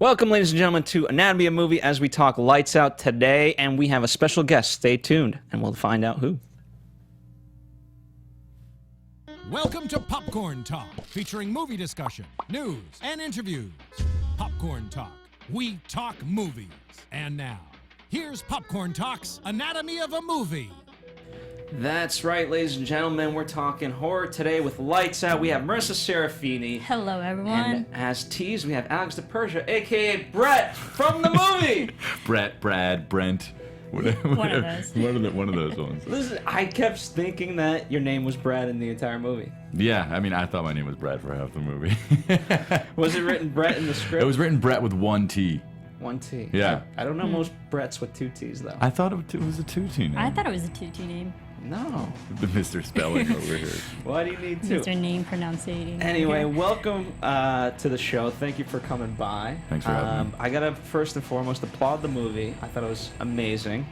Welcome, ladies and gentlemen, to Anatomy of Movie as we talk Lights Out today, and we have a special guest. Stay tuned, and we'll find out who. Welcome to Popcorn Talk, featuring movie discussion, news, and interviews. Popcorn Talk. We talk movies. And now, here's Popcorn Talk's Anatomy of a Movie. That's right, ladies and gentlemen. We're talking horror today with Lights Out. We have Marisa Serafini. Hello, everyone. And as teased, we have Alex DiPersia, a.k.a. Brett from the movie. Brett, Brad, Brent. Whatever. One of those. One of those ones. Listen, I kept thinking that your name was Brad in the entire movie. Yeah, I mean, I thought my name was Brad for half the movie. Was it written Brett in the script? It was written Brett with one T. One T. Yeah. I don't know most Bretts with two T's, though. I thought it was a 2T name. I thought it was a 2T name. No. The Mr. Spelling over here. Why do you need two? Mr. Name Pronunciating. Anyway, welcome to the show. Thank you for coming by. Thanks for having me. I gotta first and foremost applaud the movie. I thought it was amazing.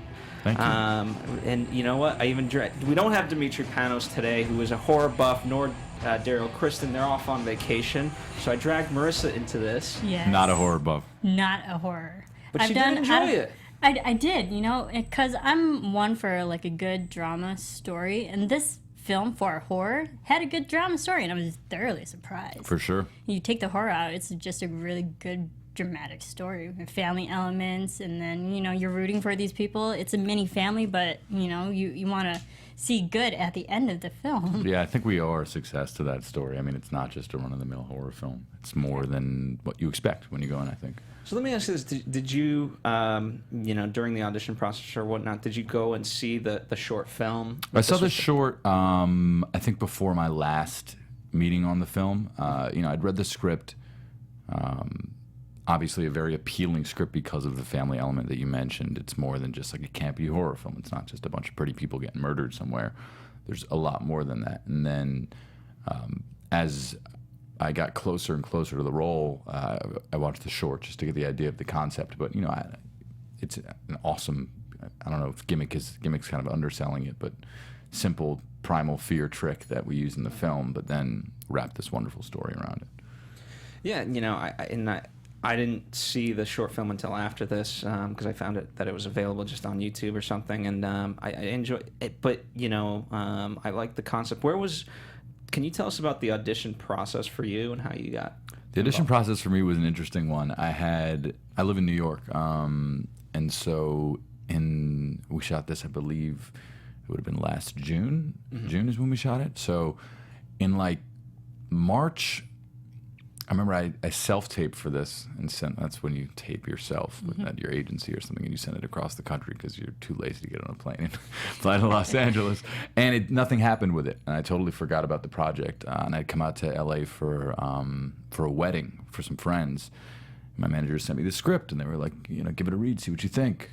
Thank you. And you know what? We don't have Demetri Panos today, who is a horror buff, nor Daryl Kristian. They're off on vacation, so I dragged Marisa into this. Yes. Not a horror buff. Not a horror. But she did enjoy it. I did, because I'm one for like a good drama story, and this film for horror had a good drama story, and I was thoroughly surprised. For sure. You take the horror out, it's just a really good dramatic story with family elements, and then you're rooting for these people. It's a mini family, but you want to see good at the end of the film. Yeah, I think we owe our success to that story. I mean, it's not just a run-of-the-mill horror film. It's more than what you expect when you go in, I think. So let me ask you this: Did you, during the audition process or whatnot, did you go and see the short film? I saw the short. I think before my last meeting on the film. I'd read the script. Obviously, a very appealing script because of the family element that you mentioned. It's more than just like a campy horror film. It's not just a bunch of pretty people getting murdered somewhere. There's a lot more than that. And then, as I got closer and closer to the role, I watched the short just to get the idea of the concept. But it's an awesome. I don't know if gimmick's kind of underselling it, but simple primal fear trick that we use in the film, but then wrap this wonderful story around it. Yeah, I didn't see the short film until after this because I found that it was available just on YouTube or something, and I enjoy it. But I like the concept. Can you tell us about the audition process for you and how you got? The audition process for me was an interesting one. I live in New York, and so we shot this. I believe it would have been last June. Mm-hmm. June is when we shot it. So in like March. I remember I self-taped for this and sent. That's when you tape yourself at your agency or something, and you send it across the country because you're too lazy to get on a plane and fly to Los Angeles. And nothing happened with it, and I totally forgot about the project. And I'd come out to LA for a wedding for some friends. My manager sent me the script, and they were like, give it a read, see what you think.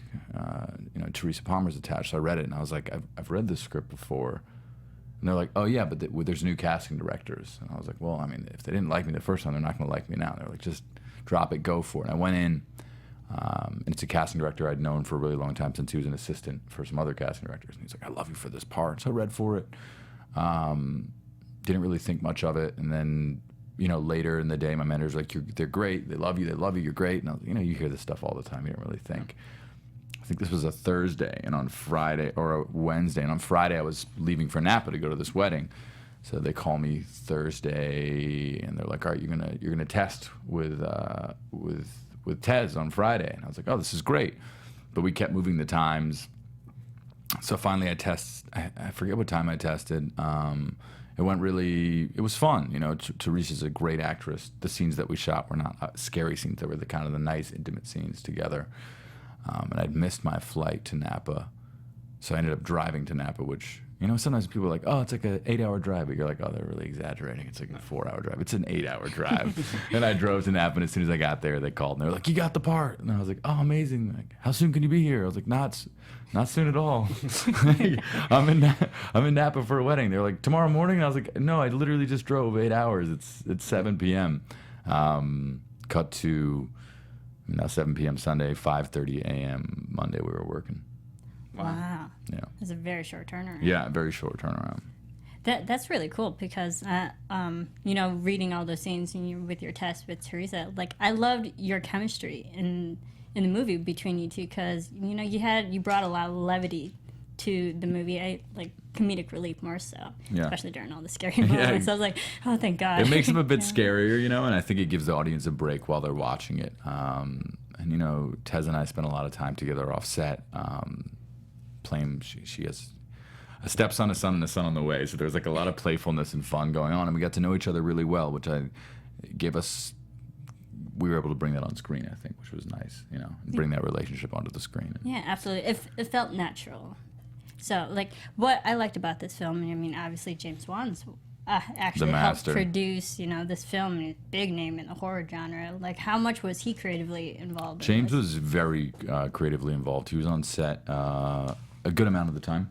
Teresa Palmer's attached, so I read it, and I was like, I've read this script before. And they're like, oh, yeah, but there's new casting directors. And I was like, well, I mean, if they didn't like me the first time, they're not going to like me now. They're like, just drop it, go for it. And I went in, and it's a casting director I'd known for a really long time since he was an assistant for some other casting directors. And he's like, I love you for this part. So I read for it. Didn't really think much of it. And then, later in the day, my manager's like, they're great. They love you, you're great. And I was, you hear this stuff all the time. You don't really think. I think this was a Thursday and on Friday or a Wednesday, and on Friday I was leaving for Napa to go to this wedding. So they call me Thursday, and they're like, "All right, you're gonna test with Tez on Friday." And I was like, "Oh, this is great," but we kept moving the times. So finally, I forget what time I tested. It was fun. Teresa's a great actress. The scenes that we shot were not scary scenes; they were the kind of the nice, intimate scenes together. And I'd missed my flight to Napa, so I ended up driving to Napa, which, sometimes people are like, oh, it's like an 8-hour drive, but you're like, oh, they're really exaggerating. It's like a 4-hour drive. It's an 8-hour drive. And I drove to Napa, and as soon as I got there, they called, and they were like, you got the part. And I was like, oh, amazing. Like, how soon can you be here? I was like, not soon at all. I'm in Napa for a wedding. They were like, tomorrow morning? And I was like, no, I literally just drove 8 hours. It's 7 p.m. Cut to... Now 7 p.m. Sunday, 5:30 a.m. Monday we were working. Wow. Yeah. It's a very short turnaround. Yeah, very short turnaround. That's really cool because, reading all those scenes with your test with Teresa, like I loved your chemistry in the movie between you two because you brought a lot of levity to the movie. I like comedic relief more so, especially during all the scary moments. I was like, oh, thank God. It makes them a bit scarier, and I think it gives the audience a break while they're watching it. And Tez and I spent a lot of time together off set playing. She has a stepson, a son, and a son on the way. So there's like a lot of playfulness and fun going on, and we got to know each other really well, which we were able to bring that on screen, I think, which was nice, and bring that relationship onto the screen. Yeah, absolutely. It felt natural. So, like, what I liked about this film, I mean, obviously James Wan's actually helped produce, this film, and a big name in the horror genre. Like, how much was he creatively involved? James was very creatively involved. He was on set a good amount of the time.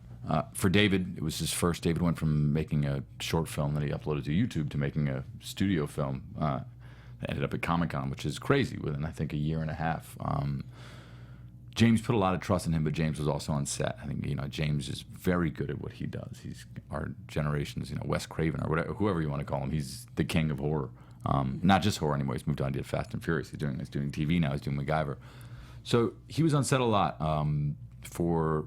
For David, it was his first. David went from making a short film that he uploaded to YouTube to making a studio film that ended up at Comic-Con, which is crazy, within, I think, a year and a half. James put a lot of trust in him, but James was also on set. I think, James is very good at what he does. He's our generation's, Wes Craven or whatever, whoever you want to call him. He's the king of horror. Not just horror anymore. He's moved on, did Fast and Furious. He's doing TV now. He's doing MacGyver. So he was on set a lot for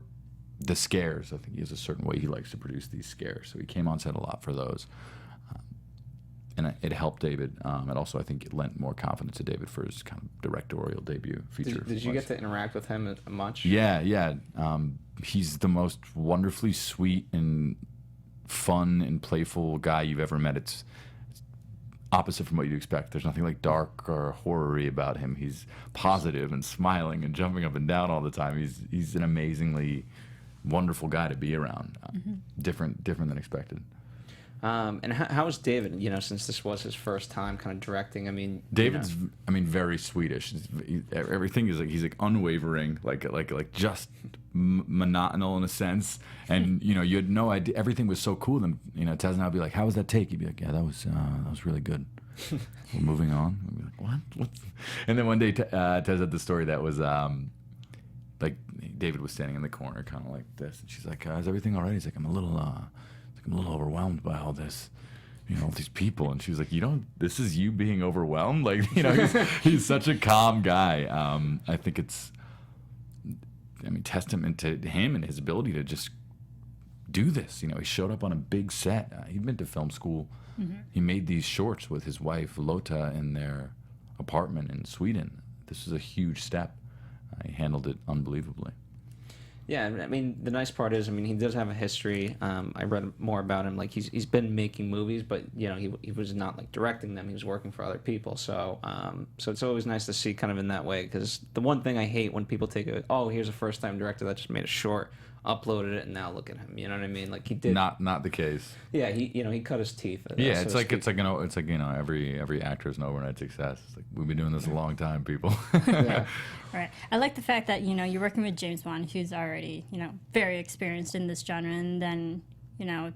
the scares. I think he has a certain way he likes to produce these scares. So he came on set a lot for those. And it helped David. And also, I think it lent more confidence to David for his kind of directorial debut feature. Did you get to interact with him much? Yeah. He's the most wonderfully sweet and fun and playful guy you've ever met. It's opposite from what you'd expect. There's nothing like dark or horror-y about him. He's positive and smiling and jumping up and down all the time. He's an amazingly wonderful guy to be around. Different than expected. And how was David? Since this was his first time kind of directing. I mean, David's, very Swedish. Everything is he's unwavering, like just monotonal in a sense. And you had no idea. Everything was so cool. Then Tez and I'd be like, "How was that take?" He'd be like, "Yeah, that was really good." We're moving on. We'd be like, "What?" And then one day, Tez had the story that was like David was standing in the corner, kind of like this, and she's like, "Is everything all right?" He's like, I'm a little overwhelmed by all this, all these people. And she was like, this is you being overwhelmed? Like, he's such a calm guy. I think it's, testament to him and his ability to just do this. He showed up on a big set. He'd been to film school. Mm-hmm. He made these shorts with his wife, Lotta, in their apartment in Sweden. This was a huge step. He handled it unbelievably. Yeah, the nice part is, he does have a history. I read more about him. Like he's been making movies, but he was not like directing them. He was working for other people. So so it's always nice to see kind of in that way. Because the one thing I hate when people take here's a first time director that just made a short, uploaded it, and now look at him. You know what I mean? Like he did. Not the case. Yeah, he cut his teeth. Yeah, it's like every actor is an overnight success. It's like we've been doing this a long time, people. Yeah. Right. I like the fact that you're working with James Wan, who's already very experienced in this genre, and then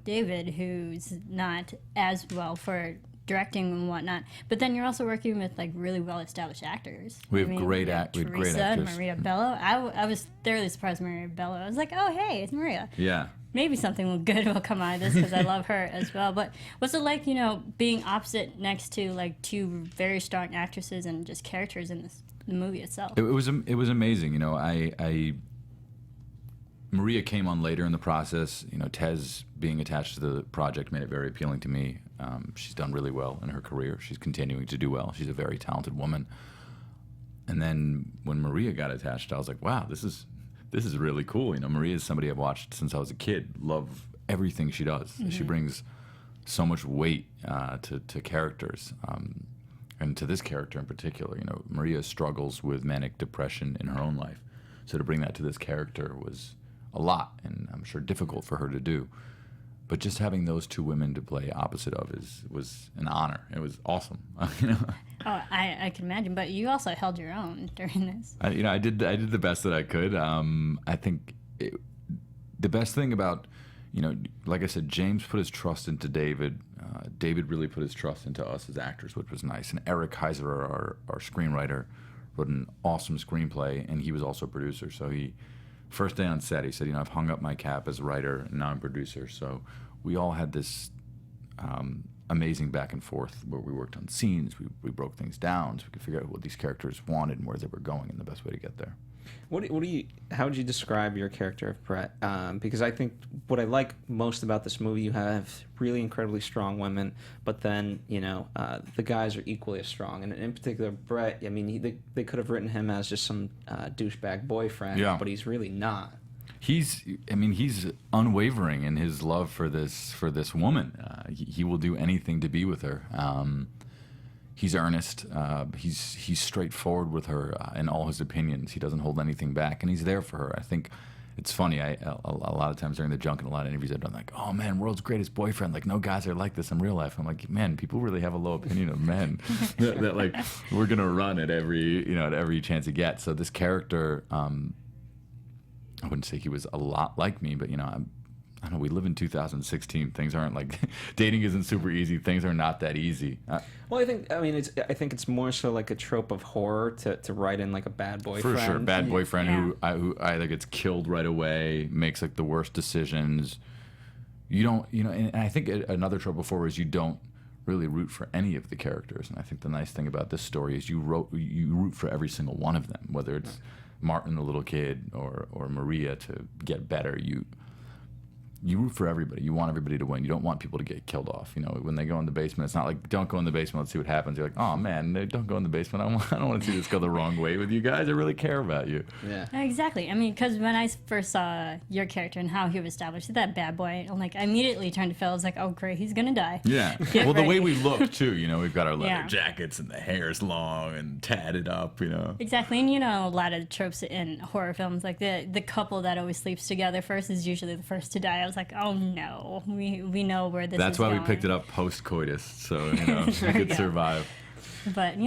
David, who's not as well for directing and whatnot. But then you're also working with like really well-established actors. We have great actors. Maria Bello. I was thoroughly surprised Maria Bello. I was like, oh hey, it's Maria. Yeah. Maybe something good will come out of this because I love her as well. But what's it like, being opposite next to like two very strong actresses and just characters in the movie itself? It was amazing. Maria came on later in the process. Tez being attached to the project made it very appealing to me. She's done really well in her career. She's continuing to do well. She's a very talented woman. And then when Maria got attached, I was like, wow, this is really cool. Maria is somebody I've watched since I was a kid. Love everything she does. Mm-hmm. She brings so much weight to characters. And to this character in particular, Maria struggles with manic depression in her own life. So to bring that to this character was a lot, and I'm sure difficult for her to do. But just having those two women to play opposite of was an honor. It was awesome. Oh, I can imagine. But you also held your own during this. I did the best that I could. I think the best thing about, like I said, James put his trust into David. David really put his trust into us as actors, which was nice. And Eric Heiser, our screenwriter, wrote an awesome screenplay, and he was also a producer. So first day on set, he said, I've hung up my cap as a writer and now I'm a producer. So we all had this amazing back and forth where we worked on scenes, we broke things down so we could figure out what these characters wanted and where they were going and the best way to get there. How would you describe your character of Brett? Because I think what I like most about this movie, you have really incredibly strong women, but then, the guys are equally as strong. And in particular, Brett, I mean, they could have written him as just some douchebag boyfriend, but he's really not. He's unwavering in his love for this woman. He will do anything to be with her. He's earnest. He's straightforward with her in all his opinions. He doesn't hold anything back, and he's there for her. I think it's funny. A lot of times during the junk and a lot of interviews, I've done like, "Oh man, world's greatest boyfriend." Like, no guys are like this in real life. I'm like, man, people really have a low opinion of men. that like we're gonna run at every chance you get. So this character, I wouldn't say he was a lot like me, but I don't know, we live in 2016. Things aren't like dating isn't super easy. Things are not that easy. Well, I think it's more so like a trope of horror to write in like a bad boyfriend. For sure, bad boyfriend who either gets killed right away, makes like the worst decisions. You don't, and I think another trope of horror is you don't really root for any of the characters. And I think the nice thing about this story is you root for every single one of them, whether it's Martin, the little kid, or Maria to get better. You root for everybody. You want everybody to win. You don't want people to get killed off. When they go in the basement, it's not like, don't go in the basement, let's see what happens. You're like, oh man, don't go in the basement. I don't want to see this go the wrong way with you guys. I really care about you. Yeah. Exactly. I mean, because when I first saw your character and how he was established, that bad boy, I'm like, I immediately turned to Phil. I was like, oh great, he's gonna die. Yeah. Well, the way we look too, we've got our leather jackets and the hair's long and tatted up, Exactly. And a lot of the tropes in horror films, like the couple that always sleeps together first is usually the first to die. I was like, oh no, we know where this is going. That's why we picked it up post-coitus, so we could survive. But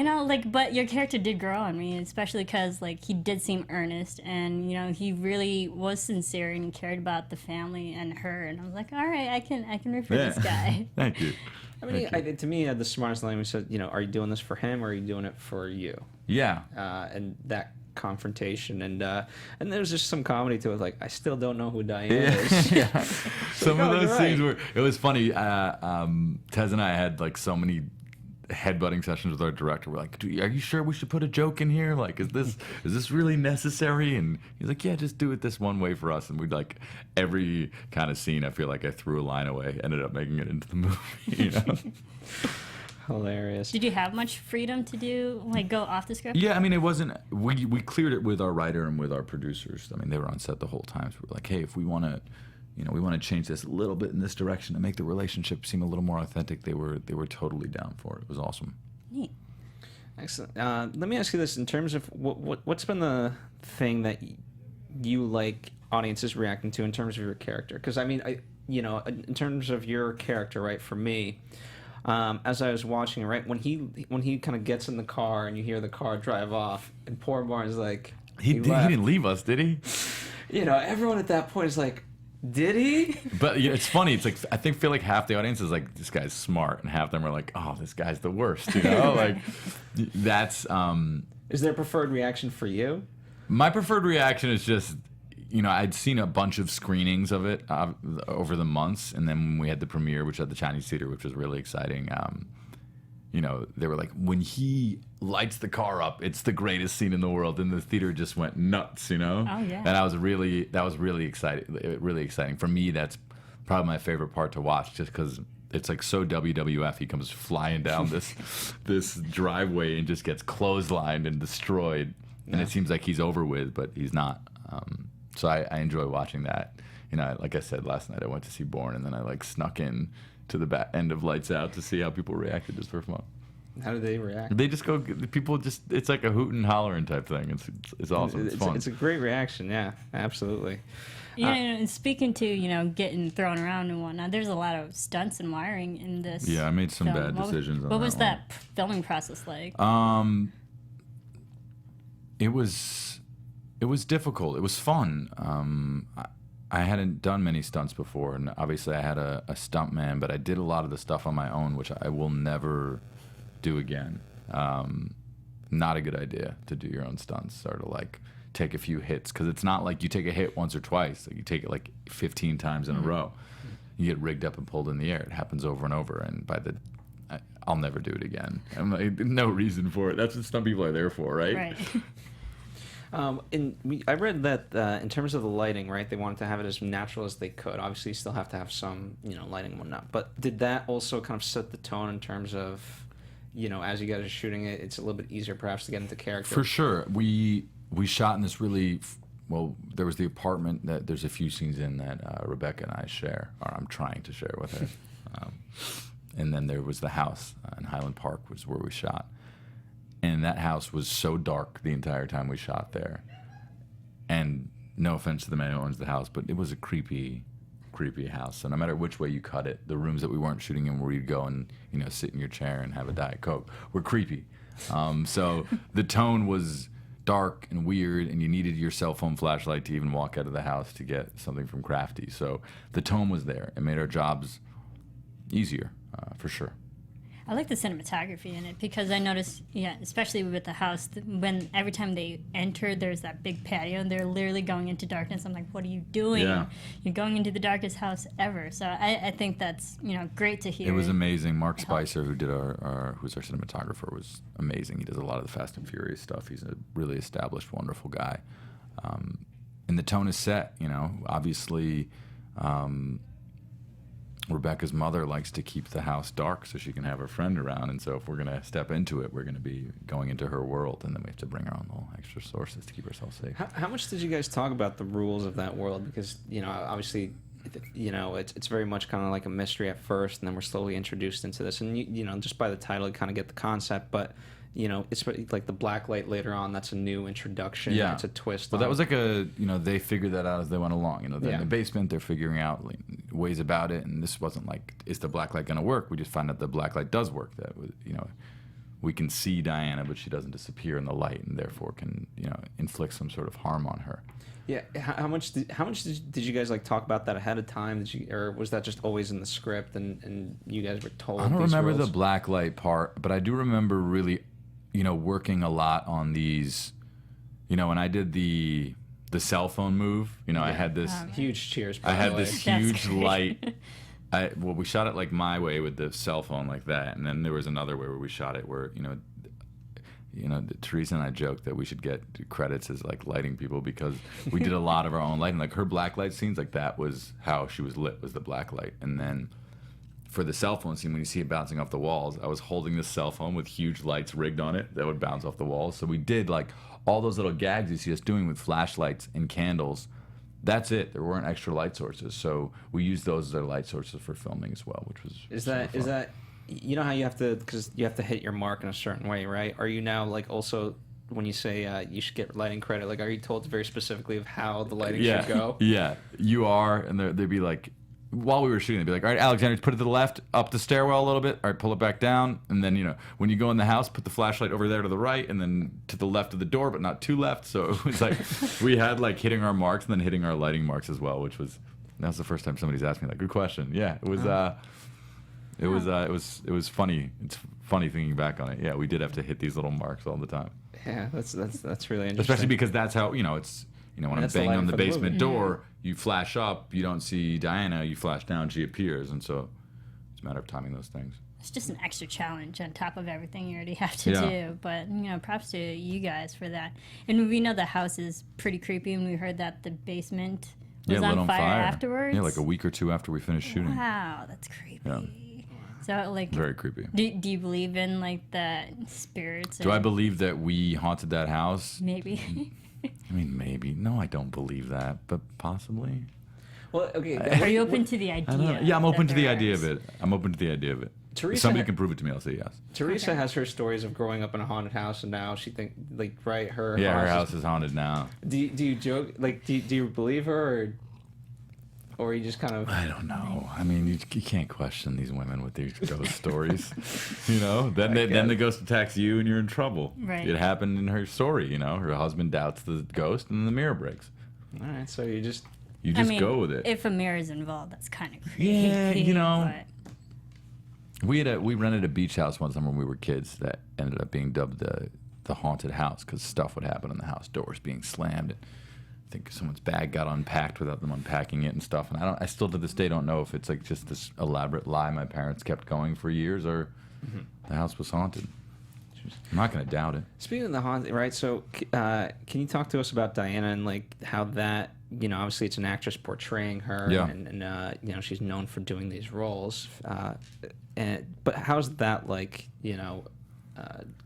but your character did grow on me, especially because he did seem earnest, and he really was sincere and he cared about the family and her, and I was like, all right, I can root for this guy. Thank you. I mean, to me, he had the smartest line. He said, are you doing this for him or are you doing it for you? Yeah. And that confrontation, and there was just some comedy to it. Like, I still don't know who Diane is. Yeah. Some of those scenes were. It was funny. Tez and I had so many headbutting sessions with our director. We're like, are you sure we should put a joke in here? Like, is this really necessary? And he's like, yeah, just do it this one way for us. And we'd every kind of scene, I feel like I threw a line away, ended up making it into the movie. Hilarious. Did you have much freedom to do, go off the script? Yeah, I mean, it wasn't. We cleared it with our writer and with our producers. I mean, they were on set the whole time. So we're like, hey, if we want to, we want to change this a little bit in this direction to make the relationship seem a little more authentic. They were totally down for it. It was awesome. Neat. Excellent. Let me ask you this: in terms of what's been the thing that you like audiences reacting to in terms of your character? Because I mean, in terms of your character, right? For me. As I was watching, right, when he kind of gets in the car and you hear the car drive off, and poor Barnes he didn't leave us, did he? Everyone at that point is like, did he? But it's funny. It's I feel like half the audience is like, this guy's smart, and half them are like, oh, this guy's the worst. That's. Is there a preferred reaction for you? My preferred reaction is just. I'd seen a bunch of screenings of it over the months, and then when we had the premiere, which at the Chinese Theater, which was really exciting, they were like, when he lights the car up, it's the greatest scene in the world, and the theater just went nuts, Oh, yeah. And that was really exciting. For me, that's probably my favorite part to watch, just because it's so WWF. He comes flying down this driveway and just gets clotheslined and destroyed, and it seems like he's over with, but he's not. So I enjoy watching that. Like I said last night, I went to see Bourne, and then I snuck in to the back end of Lights Out to see how people reacted just for fun. How do they react? They just go. People just. It's like a hoot and hollering type thing. It's awesome. It's fun. It's a great reaction. Yeah, absolutely. And speaking to getting thrown around and whatnot, there's a lot of stunts and wiring in this. Yeah, I made some film. bad decisions. What was that filming process like? It was difficult. It was fun. I hadn't done many stunts before, and obviously I had a stunt man, but I did a lot of the stuff on my own, which I will never do again. Not a good idea to do your own stunts or to take a few hits, because it's not like you take a hit once or twice. You take it 15 times in a row. you get rigged up and pulled in the air. It happens over and over, and I'll never do it again. I'm like, no reason for it. That's what some people are there for, right? Right. I read that in terms of the lighting, right, they wanted to have it as natural as they could. Obviously, you still have to have some, lighting and whatnot. But did that also kind of set the tone in terms of, as you guys are shooting it, it's a little bit easier perhaps to get into character? For sure. We shot in this really, well, there was the apartment that there's a few scenes in that Rebecca and I share, or I'm trying to share with her. And then there was the house in Highland Park, was where we shot. And that house was so dark the entire time we shot there. And no offense to the man who owns the house, but it was a creepy house. So no matter which way you cut it, the rooms that we weren't shooting in where you'd go and, sit in your chair and have a Diet Coke were creepy. So the tone was dark and weird, and you needed your cell phone flashlight to even walk out of the house to get something from Crafty. So the tone was there. It made our jobs easier, for sure. I like the cinematography in it because I noticed, especially with the house, when every time they enter, there's that big patio and they're literally going into darkness. I'm like, what are you doing? Yeah. You're going into the darkest house ever. So I think that's, great to hear. It was amazing. Mark Spicer, who did who's our cinematographer, was amazing. He does a lot of the Fast and Furious stuff. He's a really established, wonderful guy. And the tone is set, obviously. Rebecca's mother likes to keep the house dark so she can have her friend around, and so if we're going to step into it, we're going to be going into her world, and then we have to bring our own little extra sources to keep ourselves safe. How much did you guys talk about the rules of that world? Because, obviously, it's very much kind of like a mystery at first, and then we're slowly introduced into this, and, just by the title, you kind of get the concept, but... it's like the black light later on. That's a new introduction. Yeah, it's a twist. Well, that was like they figured that out as they went along. In the basement, they're figuring out ways about it, and this wasn't like, is the black light going to work? We just find out the black light does work. That we can see Diana, but she doesn't disappear in the light, and therefore can inflict some sort of harm on her. Yeah. How much did you guys talk about that ahead of time? Or was that just always in the script, and you guys were told? I don't remember rules? the black light part, but I do remember really. Working a lot on these, when I did the cell phone move, I had this huge cheers. I had this huge great. light. We shot it like my way with the cell phone like that, and then there was another way where we shot it where Teresa and I joked that we should get credits as lighting people because we did a lot of our own lighting. Her black light scenes, that was how she was lit, was the black light, and then. For the cell phone scene, when you see it bouncing off the walls, I was holding this cell phone with huge lights rigged on it that would bounce off the walls. So we did all those little gags you see us doing with flashlights and candles. That's it. There weren't extra light sources, so we used those as our light sources for filming as well, which was is that how you have to, because you have to hit your mark in a certain way, right? Are you now also when you say you should get lighting credit, are you told very specifically of how the lighting should go? Yeah, you are, and they'd be like. While we were shooting, they'd be like, all right, Alexander, put it to the left, up the stairwell a little bit. All right, pull it back down. And then, when you go in the house, put the flashlight over there to the right and then to the left of the door, but not too left. So it was we had hitting our marks and then hitting our lighting marks as well, that was the first time somebody's asked me that. Good question. Yeah, it was, it was funny. It's funny thinking back on it. Yeah, we did have to hit these little marks all the time. Yeah, that's really interesting. Especially because that's how, it's, when I'm banging on the basement door, you flash up, you don't see Diana, you flash down, she appears, and so it's a matter of timing those things. It's just an extra challenge on top of everything you already have to do. But, props to you guys for that. And we know the house is pretty creepy, and we heard that the basement was on fire afterwards. Yeah, a week or two after we finished shooting. Wow, that's creepy. Yeah. So, very creepy. Do you believe in, the spirits? Do I believe that we haunted that house? Maybe. I mean, maybe. No, I don't believe that, but possibly. Well, okay. Are you open to the idea? Yeah, I'm open to the idea of it. Teresa, if somebody can prove it to me, I'll say yes. Teresa has her stories of growing up in a haunted house, and now she her house is haunted now. Do you joke? Do you believe her, or you just kind of? I don't know. I mean, you can't question these women with these ghost stories. Then the ghost attacks you, and you're in trouble. Right. It happened in her story. Her husband doubts the ghost, and the mirror breaks. All right, so you just go with it. If a mirror is involved, that's kind of creepy. Yeah, but... We rented a beach house one time when we were kids that ended up being dubbed the haunted house because stuff would happen in the house, doors being slammed, think someone's bag got unpacked without them unpacking it and stuff. And I still to this day don't know if it's like just this elaborate lie my parents kept going for years, or the house was haunted. I'm not going to doubt it. Speaking of the haunting, right? So, can you talk to us about Diana and like how that, you know, obviously it's an actress portraying her, Yeah. and you know, she's known for doing these roles, but how's that like, you know,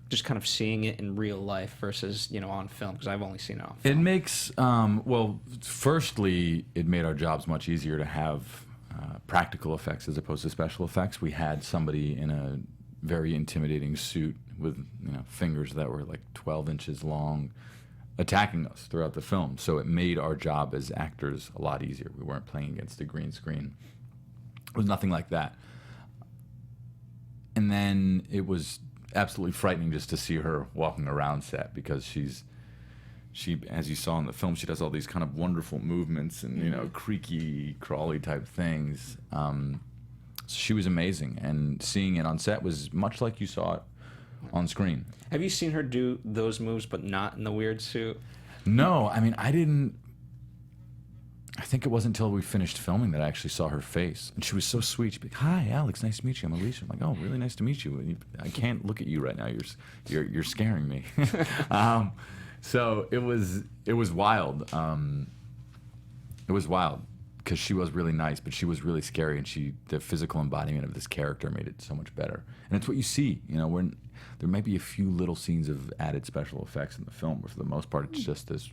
just kind of seeing it in real life versus, you know, on film? Because I've only seen it on film. It makes, well, firstly, it made our jobs much easier to have practical effects as opposed to special effects. We had somebody in a very intimidating suit with, you know, fingers that were like 12 inches long attacking us throughout the film. So it made our job as actors a lot easier. We weren't playing against a green screen. It was nothing like that. And then it was absolutely frightening just to see her walking around set, because she, as you saw in the film, she does all these kind of wonderful movements and, you know, creaky, crawly type things. So she was amazing, and seeing it on set was much like you saw it on screen. Have you seen her do those moves but not in the weird suit? No, I mean, I didn't. I think it wasn't until we finished filming that I actually saw her face, and she was so sweet. She'd be like, "Hi, Alex, nice to meet you. I'm Alicia." I'm like, "Oh, really nice to meet you. I can't look at you right now. You're scaring me." So it was wild. It was wild because she was really nice, but she was really scary, and the physical embodiment of this character made it so much better. And it's what you see, you know, when there might be a few little scenes of added special effects in the film, but for the most part, it's just this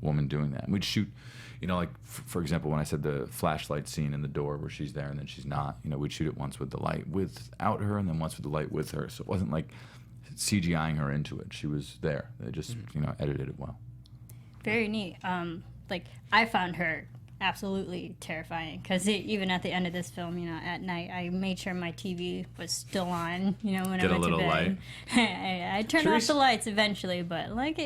woman doing that. And we'd shoot, you know, like, for example, when I said the flashlight scene in the door where she's there and then she's not, you know, we'd shoot it once with the light without her and then once with the light with her. So it wasn't like CGIing her into it. She was there. They just, you know, edited it well. Very neat. Like, I found her absolutely terrifying, because even at the end of this film, you know, at night, I made sure my TV was still on, you know, when I went to bed. I turned off the lights eventually, but like,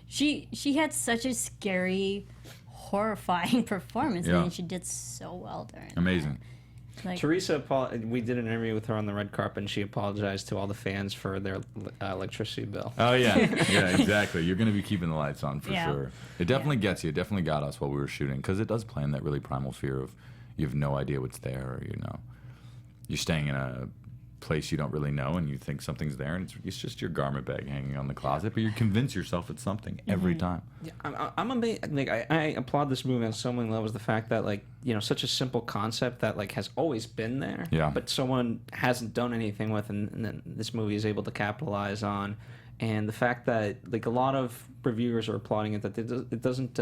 she had such a scary, horrifying performance, and she did so well during Amazing. that. Like, Teresa, we did an interview with her on the red carpet, and she apologized to all the fans for their electricity bill. Oh, yeah. Yeah, exactly. You're going to be keeping the lights on for Yeah. sure. It definitely gets you. It definitely got us while we were shooting, because it does play in that really primal fear of you have no idea what's there, or, you know, you're staying in a place you don't really know, and you think something's there, and it's just your garment bag hanging on the closet, but you convince yourself it's something every time. Yeah, I'm amazed. Like, I applaud this movie on so many levels. The fact that, like, you know, such a simple concept that, like, has always been there, but someone hasn't done anything with, and then this movie is able to capitalize on. And the fact that, like, a lot of reviewers are applauding it, that it doesn't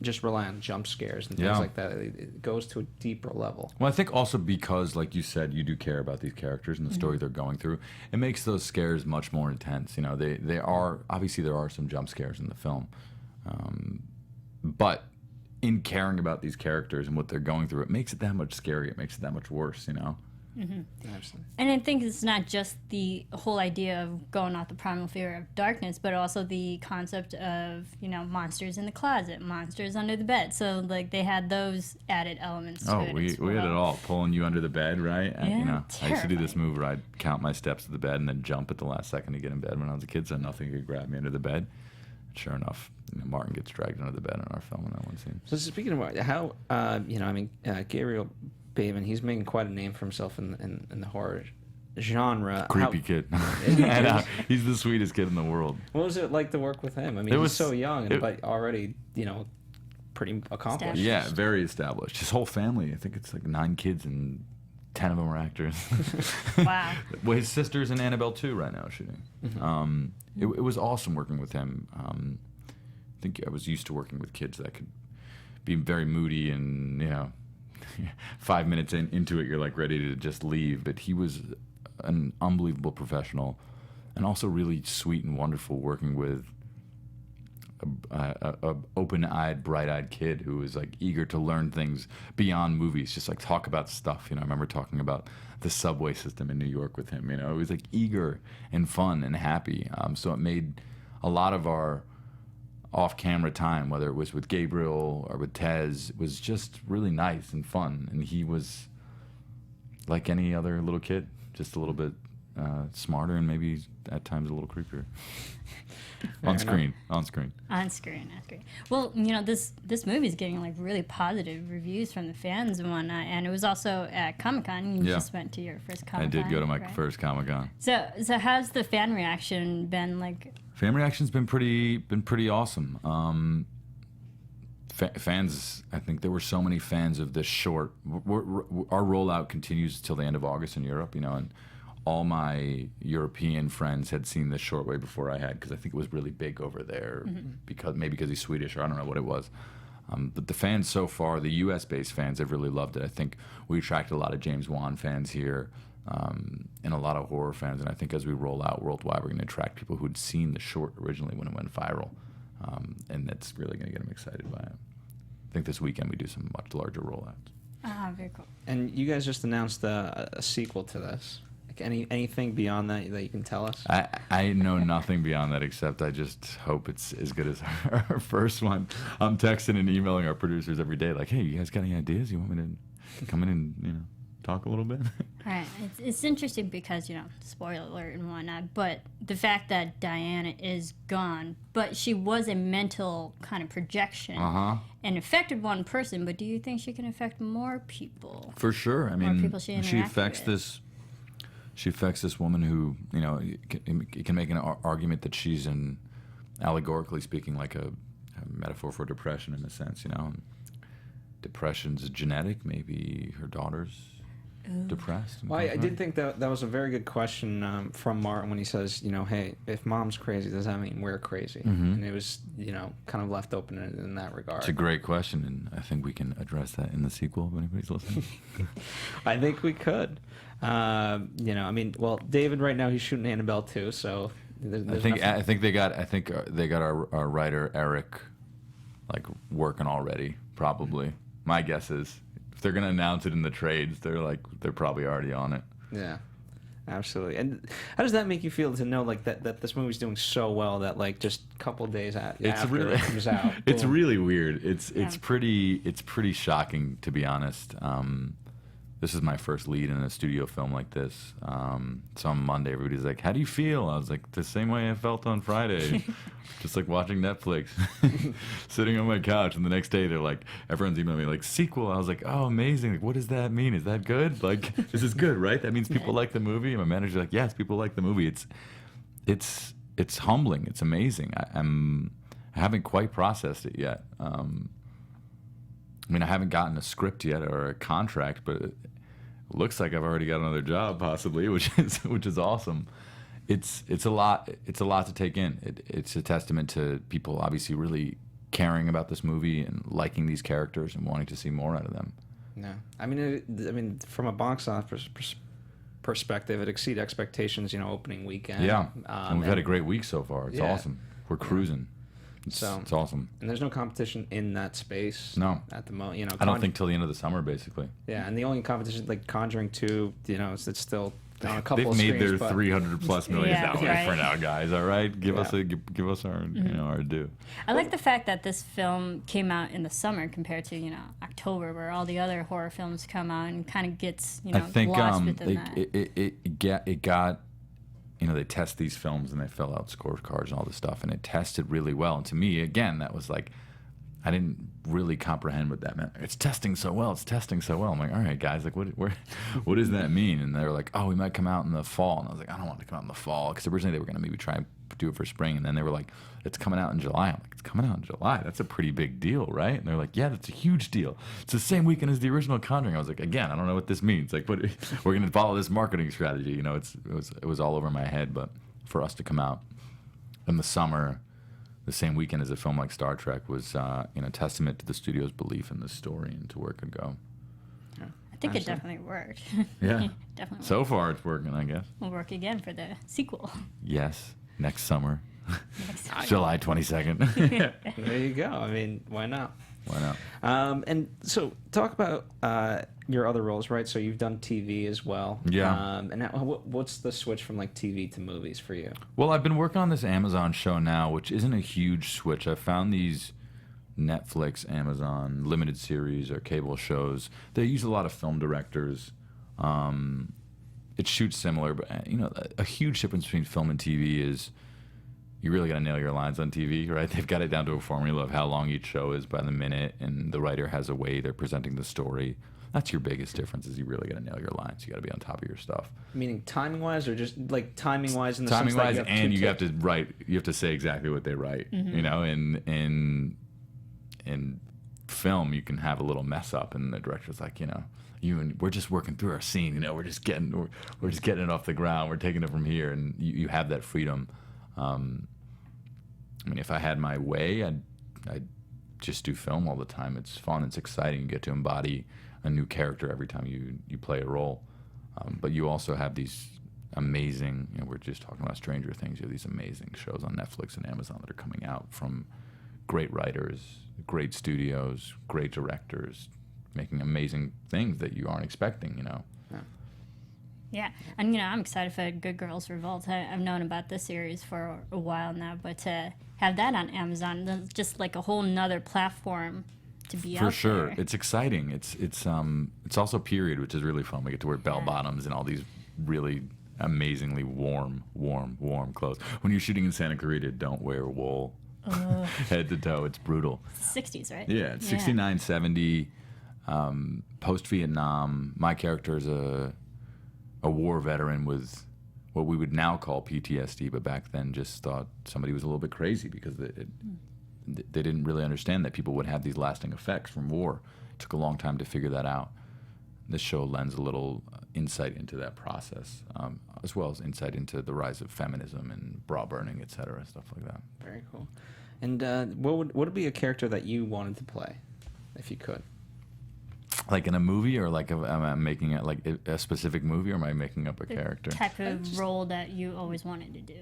just rely on jump scares and things like that. It goes to a deeper level. Well, I think also because, like you said, you do care about these characters and the story they're going through. It makes those scares much more intense. You know, they are, obviously there are some jump scares in the film, but in caring about these characters and what they're going through, it makes it that much scarier. It makes it that much worse, you know? Absolutely. and I think it's not just the whole idea of going off the primal fear of darkness, but also the concept of, you know, monsters in the closet, monsters under the bed. So, like, they had those added elements to it. We had it all. Pulling you under the bed, right? Yeah, you know, I used to do this terrifying. move where I'd count my steps to the bed and then jump at the last second to get in bed when I was a kid, so nothing could grab me under the bed. And sure enough, you know, Martin gets dragged under the bed in our film in that one scene. So speaking of how, you know, I mean, Gabriel Bateman, he's making quite a name for himself in the horror genre. Creepy kid. I know. He's the sweetest kid in the world. What was it like to work with him? I mean, he's so young, but already, you know, pretty accomplished. Yeah, very established. His whole family, I think it's like 9 kids and 10 of them are actors. Wow. Well, his sister's in Annabelle 2 right now shooting. It was awesome working with him. I think I was used to working with kids that could be very moody and, you know, 5 minutes into it, you're like ready to just leave. But he was an unbelievable professional, and also really sweet and wonderful working with a open-eyed, bright-eyed kid who was like eager to learn things beyond movies, just like talk about stuff. You know, I remember talking about the subway system in New York with him. You know, it was like eager and fun and happy. So it made a lot of our off-camera time, whether it was with Gabriel or with Tez, was just really nice and fun. And he was like any other little kid, just a little bit smarter and maybe at times a little creepier. On screen. Well, this movie is getting like really positive reviews from the fans and whatnot, and it was also at Comic-Con. You just went to your first Comic-Con. I did go to my first Comic-Con. So how's the fan reaction been like? Fan reaction's been pretty awesome. Fans, I think there were so many fans of this short. Our rollout continues till the end of August in Europe, and all my European friends had seen this short way before I had, because I think it was really big over there, because he's Swedish, or I don't know what it was. But the fans so far, the U.S.-based fans, have really loved it. I think we attracted a lot of James Wan fans here, and a lot of horror fans. And I think as we roll out worldwide, we're going to attract people who'd seen the short originally when it went viral, and that's really going to get them excited by it. I think this weekend we do some much larger rollouts. Ah, very cool. And you guys just announced a sequel to this. Anything beyond that you can tell us? I know nothing beyond that, except I just hope it's as good as our first one. I'm texting and emailing our producers every day, like, hey, you guys got any ideas? You want me to come in and talk a little bit? Right. It's interesting because, spoiler alert and whatnot, but the fact that Diana is gone, but she was a mental kind of projection and affected one person, but do you think she can affect more people? For sure. I mean, people she affects with? She affects this woman who, you can make an argument that she's allegorically speaking, like a metaphor for depression in a sense, Depression's genetic, maybe her daughter's depressed. Well, I did think that was a very good question from Martin when he says, hey, if mom's crazy, does that mean we're crazy? And it was, kind of left open in that regard. It's a great question, and I think we can address that in the sequel if anybody's listening. I think we could. Well, David right now he's shooting Annabelle 2, so there's I think they got our writer Eric working already, probably. My guess is if they're gonna announce it in the trades, they're probably already on it. Yeah, absolutely. And how does that make you feel to know that this movie's doing so well that just a couple of days after it comes out? It's really weird. It's pretty shocking, to be honest. This is my first lead in a studio film like this. So on Monday, everybody's like, how do you feel? I was like, the same way I felt on Friday. Just like watching Netflix, sitting on my couch. And the next day, they're like, everyone's emailing me, sequel. I was like, oh, amazing. What does that mean? Is that good? This is good, right? That means people like the movie? And my manager's like, yes, people like the movie. It's humbling. It's amazing. I haven't quite processed it yet. I haven't gotten a script yet or a contract, but it looks like I've already got another job, possibly, which is awesome. It's a lot to take in. It's a testament to people obviously really caring about this movie and liking these characters and wanting to see more out of them. Yeah, from a box office perspective, it exceeded expectations. Opening weekend. Yeah, and we've had a great week so far. It's awesome. We're cruising. It's awesome. And there's no competition in that space. No. At the moment, I don't think till the end of the summer, basically. Yeah, and the only competition like Conjuring 2, it's still on a couple. They've of made screens, their $300+ million for now, guys. All right, give us our our due. I like the fact that this film came out in the summer compared to October, where all the other horror films come out and kind of gets I think lost within that. It got. They test these films and they fill out scorecards and all this stuff, and it tested really well. And to me, again, that was I didn't really comprehend what that meant. It's testing so well. I'm like, all right, guys, what does that mean? And they're like, oh, we might come out in the fall. And I was like, I don't want it to come out in the fall, because originally they were going to maybe try and do it for spring, and then they were like, it's coming out in July. I'm like, it's coming out in July? That's a pretty big deal, right? And they're like, yeah, that's a huge deal. It's the same weekend as the original Conjuring. I was like, again, I don't know what this means. We're going to follow this marketing strategy. It was all over my head. But for us to come out in the summer, the same weekend as a film like Star Trek, was testament to the studio's belief in the story and to where it could go. I think it definitely worked. Yeah. Definitely. So far, it's working, I guess. We'll work again for the sequel. Yes. Next summer. July 22nd. There you go. Why not? Why not? And so talk about your other roles, right? So you've done TV as well. Yeah. And now, what's the switch from TV to movies for you? Well, I've been working on this Amazon show now, which isn't a huge switch. I found these Netflix, Amazon limited series or cable shows. They use a lot of film directors. it shoots similar, but a huge difference between film and TV is you really got to nail your lines on TV, right? They've got it down to a formula of how long each show is by the minute, and the writer has a way they're presenting the story. That's your biggest difference, is you really got to nail your lines. You got to be on top of your stuff. Meaning timing-wise, or just like timing-wise in the timing-wise, sense that and you have to write. You have to say exactly what they write. In film, you can have a little mess up, and the director's like, we're just working through our scene. We're just getting it off the ground. We're taking it from here, and you have that freedom. If I had my way, I'd just do film all the time. It's fun. It's exciting. You get to embody a new character every time you play a role. But you also have these amazing, we're just talking about Stranger Things. You have these amazing shows on Netflix and Amazon that are coming out from great writers, great studios, great directors, making amazing things that you aren't expecting, Yeah, and I'm excited for Good Girls Revolt. I've known about this series for a while now, but to have that on Amazon, just like a whole nother platform to be out for sure. there. It's exciting. It's also period, which is really fun. We get to wear bell bottoms and all these really amazingly warm clothes. When you're shooting in Santa Clarita, don't wear wool head to toe. It's brutal. It's 60s, right? Yeah, it's 69, 70, post-Vietnam. My character is a war veteran with what we would now call PTSD, but back then just thought somebody was a little bit crazy because they didn't really understand that people would have these lasting effects from war. It took a long time to figure that out. This show lends a little insight into that process, as well as insight into the rise of feminism and bra burning, et cetera, stuff like that. Very cool. And what would be a character that you wanted to play, if you could? Like in a movie, or like am I making it like a specific movie, or am I making up a character? Type of role that you always wanted to do.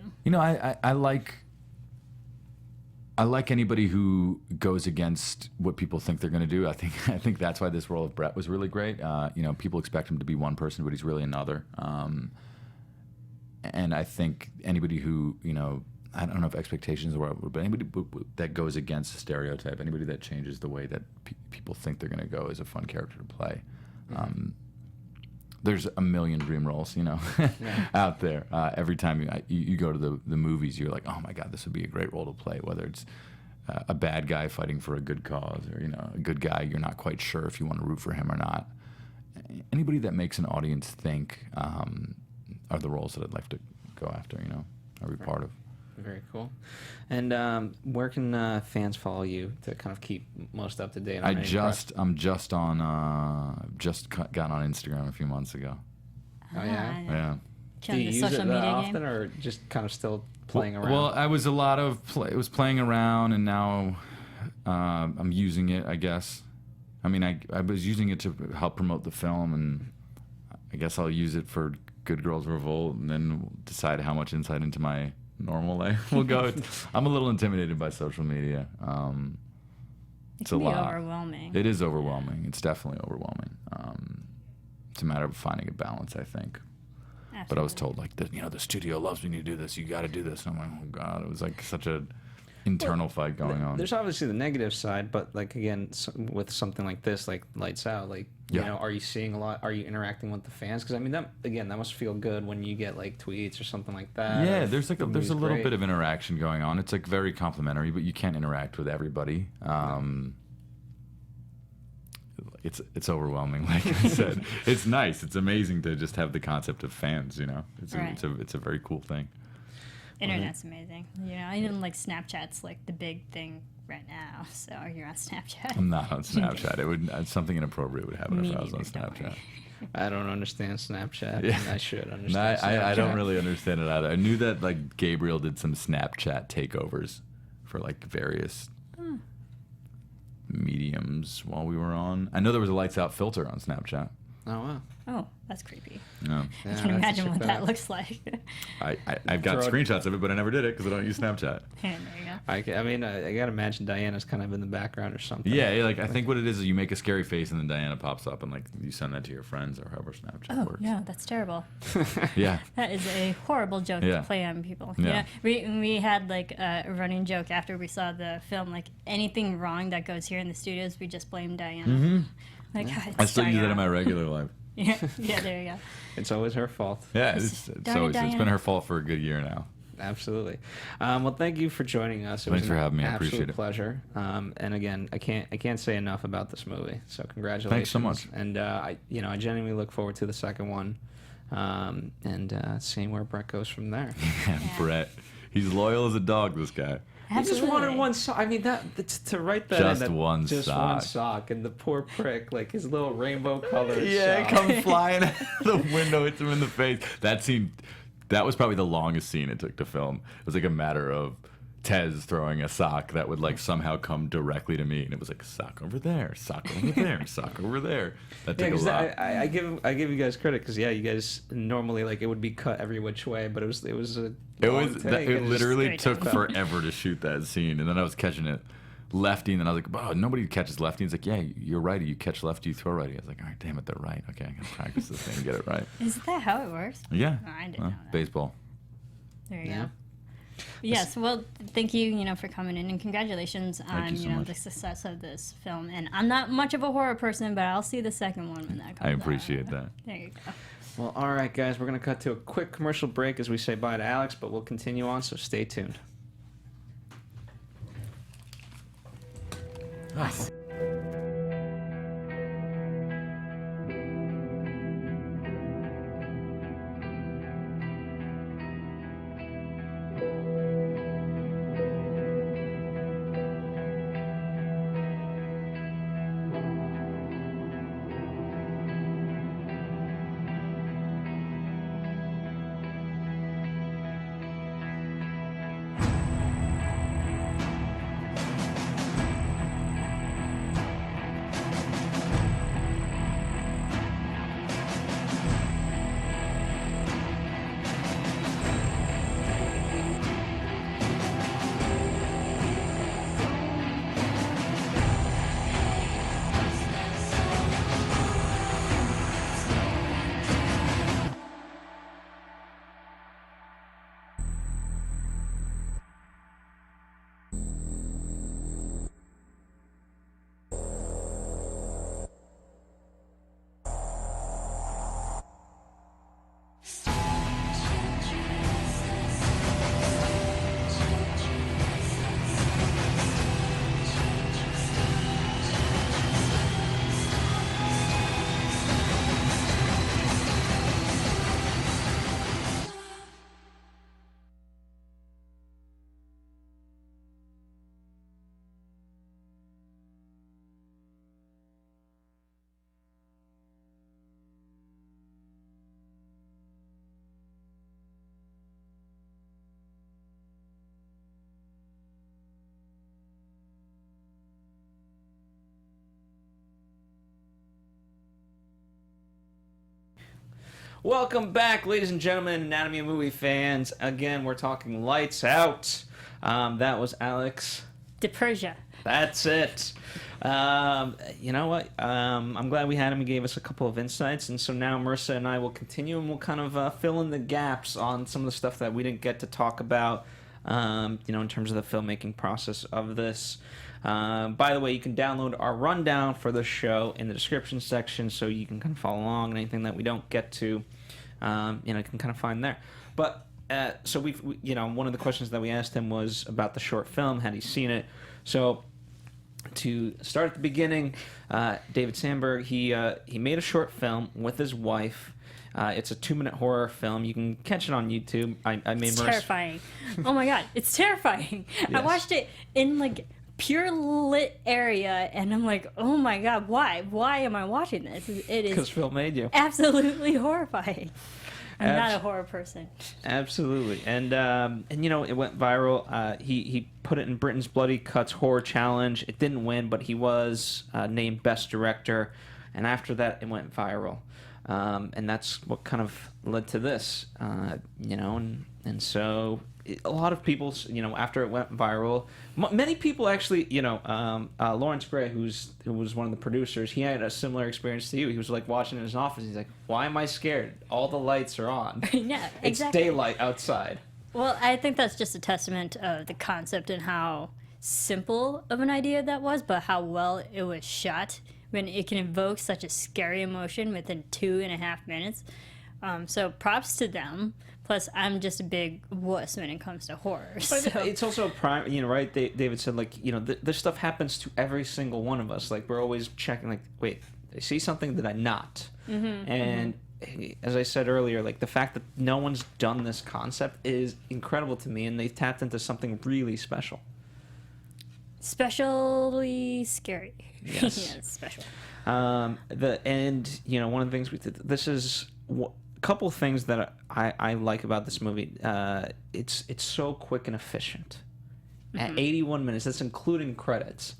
I like anybody who goes against what people think they're going to do. I think that's why this role of Brett was really great. People expect him to be one person, but he's really another. And I think anybody who, I don't know if expectations are right, but anybody that goes against the stereotype, anybody that changes the way that people think they're going to go, is a fun character to play. There's a million dream roles, out there. Every time you go to the movies, you're like, oh my God, this would be a great role to play. Whether it's a bad guy fighting for a good cause, or a good guy you're not quite sure if you want to root for him or not. Anybody that makes an audience think are the roles that I'd like to go after. Or be part of. Very cool. And where can fans follow you to kind of keep most up to date? I'm just got on Instagram a few months ago. Oh yeah. Yeah. Do you use it often, or just kind of still playing around? Well, I was it was playing around, and now I'm using it, I guess. I was using it to help promote the film, and I guess I'll use it for Good Girls Revolt, and then decide how much insight into my normal life will go. I'm a little intimidated by social media. It's a lot. It can be overwhelming. It is overwhelming. It's definitely overwhelming. It's a matter of finding a balance, I think. Absolutely. But I was told, like, the studio loves me to do this. You got to do this. And I'm like, oh God, it was like such a internal fight going on. There's obviously the negative side, but like again, with something like this, like Lights Out, like are you seeing a lot? Are you interacting with the fans? Because that must feel good when you get like tweets or something like that. Yeah, there's a little bit of interaction going on. It's like very complimentary, but you can't interact with everybody. It's overwhelming, like I said. It's nice. It's amazing to just have the concept of fans. It's a very cool thing. Internet's amazing. Even like Snapchat's like the big thing right now. So you're on Snapchat. I'm not on Snapchat. Something inappropriate would happen if I was on Snapchat. I don't understand Snapchat. Yeah. And I should understand. I don't really understand it either. I knew that like Gabriel did some Snapchat takeovers for like various mediums while we were on. I know there was a Lights Out filter on Snapchat. Oh wow. Oh, that's creepy. No. I can imagine what that looks like. I've got screenshots of it, but I never did it because I don't use Snapchat. There you go. I gotta imagine Diana's kind of in the background or something. Yeah, like I think what it is you make a scary face and then Diana pops up and like you send that to your friends or however Snapchat works. No, that's terrible. Yeah. That is a horrible joke to play on people. Yeah. We had like a running joke after we saw the film, like anything wrong that goes here in the studios, we just blame Diana. Mm-hmm. Like, I still use that in my regular life. Yeah, there you go. It's always her fault. Yeah, it's been her fault for a good year now. Absolutely. Well, thank you for joining us. Thanks for having me. I appreciate it. Pleasure. And again, I can't say enough about this movie. So congratulations. Thanks so much. And I genuinely look forward to the second one, and seeing where Brett goes from there. Yeah, Brett. He's loyal as a dog. This guy. He just wanted one sock. I mean, to write that just in, one just sock. one sock, and the poor prick, like his little rainbow colored Yeah, sock. come flying out the window, hits him in the face. That scene, that was probably the longest scene it took to film. It was like a matter of Tez throwing a sock that would like somehow come directly to me, and it was like sock over there, sock over there, sock over there. That took a lot. I give you guys credit because you guys normally like it would be cut every which way, but it was a long take. It literally took forever to shoot that scene, and then I was catching it lefty, and then I was like, oh, nobody catches lefty. He's like, yeah, you're righty. You catch lefty, you throw righty. I was like, all right, damn it, they're right. Okay, I gotta practice this thing and get it right. Is that how it works? Yeah. Oh, I didn't know that. Baseball. There you go. Yes, well, thank you, for coming in, and congratulations on, the success of this film. And I'm not much of a horror person, but I'll see the second one when that comes out. I appreciate that. There you go. Well, all right, guys, we're gonna cut to a quick commercial break as we say bye to Alex, but we'll continue on, so stay tuned. Awesome. Welcome back, ladies and gentlemen, Anatomy of Movie fans. Again, we're talking Lights Out. That was Alex. DiPersia. That's it. You know what? I'm glad we had him. He gave us a couple of insights. And so now Marisa and I will continue and we'll kind of fill in the gaps on some of the stuff that we didn't get to talk about, in terms of the filmmaking process of this. By the way, you can download our rundown for the show in the description section so you can kind of follow along, and anything that we don't get to, you can kind of find there. But so we one of the questions that we asked him was about the short film. Had he seen it? So to start at the beginning, David Sandberg, he made a short film with his wife. It's a 2-minute horror film. You can catch it on YouTube. I made It's terrifying. Oh my god, it's terrifying. Yes. I watched it in pure lit area, and I'm like, oh my god, why am I watching this? It is because Phil made you absolutely horrifying. I'm not a horror person. Absolutely, and it went viral. He put it in Britain's Bloody Cuts Horror Challenge. It didn't win, but he was named Best Director, and after that, it went viral. And that's what kind of led to this, and so a lot of people, after it went viral, many people actually, Lawrence Gray, who was one of the producers, he had a similar experience to you. He was watching in his office. He's like, "Why am I scared? All the lights are on. Yeah, exactly. It's daylight outside." Well, I think that's just a testament of the concept and how simple of an idea that was, but how well it was shot when it can evoke such a scary emotion within 2.5 minutes. So props to them. Plus, I'm just a big wuss when it comes to horror. But So. it's also prime, right? David said, like, this stuff happens to every single one of us. Like, we're always checking, like, wait, I see something that I not. And as I said earlier, like, the fact that no one's done this concept is incredible to me, and they've tapped into something really special. Especially scary. Yes. Yeah, special. One of the things we did, this is a couple things that I like about this movie. It's so quick and efficient. At 81 minutes, that's including credits.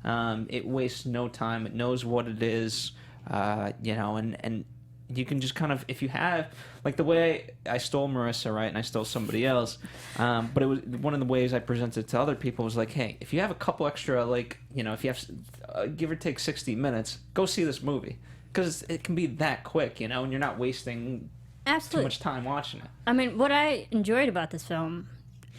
It wastes no time. It knows what it is, and you can just kind of, if you have, like the way I stole Marisa, right, and I stole somebody else, but it was one of the ways I presented it to other people was like, hey, if you have a couple extra, like, if you have, give or take 60 minutes, go see this movie. Because it can be that quick, and you're not wasting too much time watching it. I mean, what I enjoyed about this film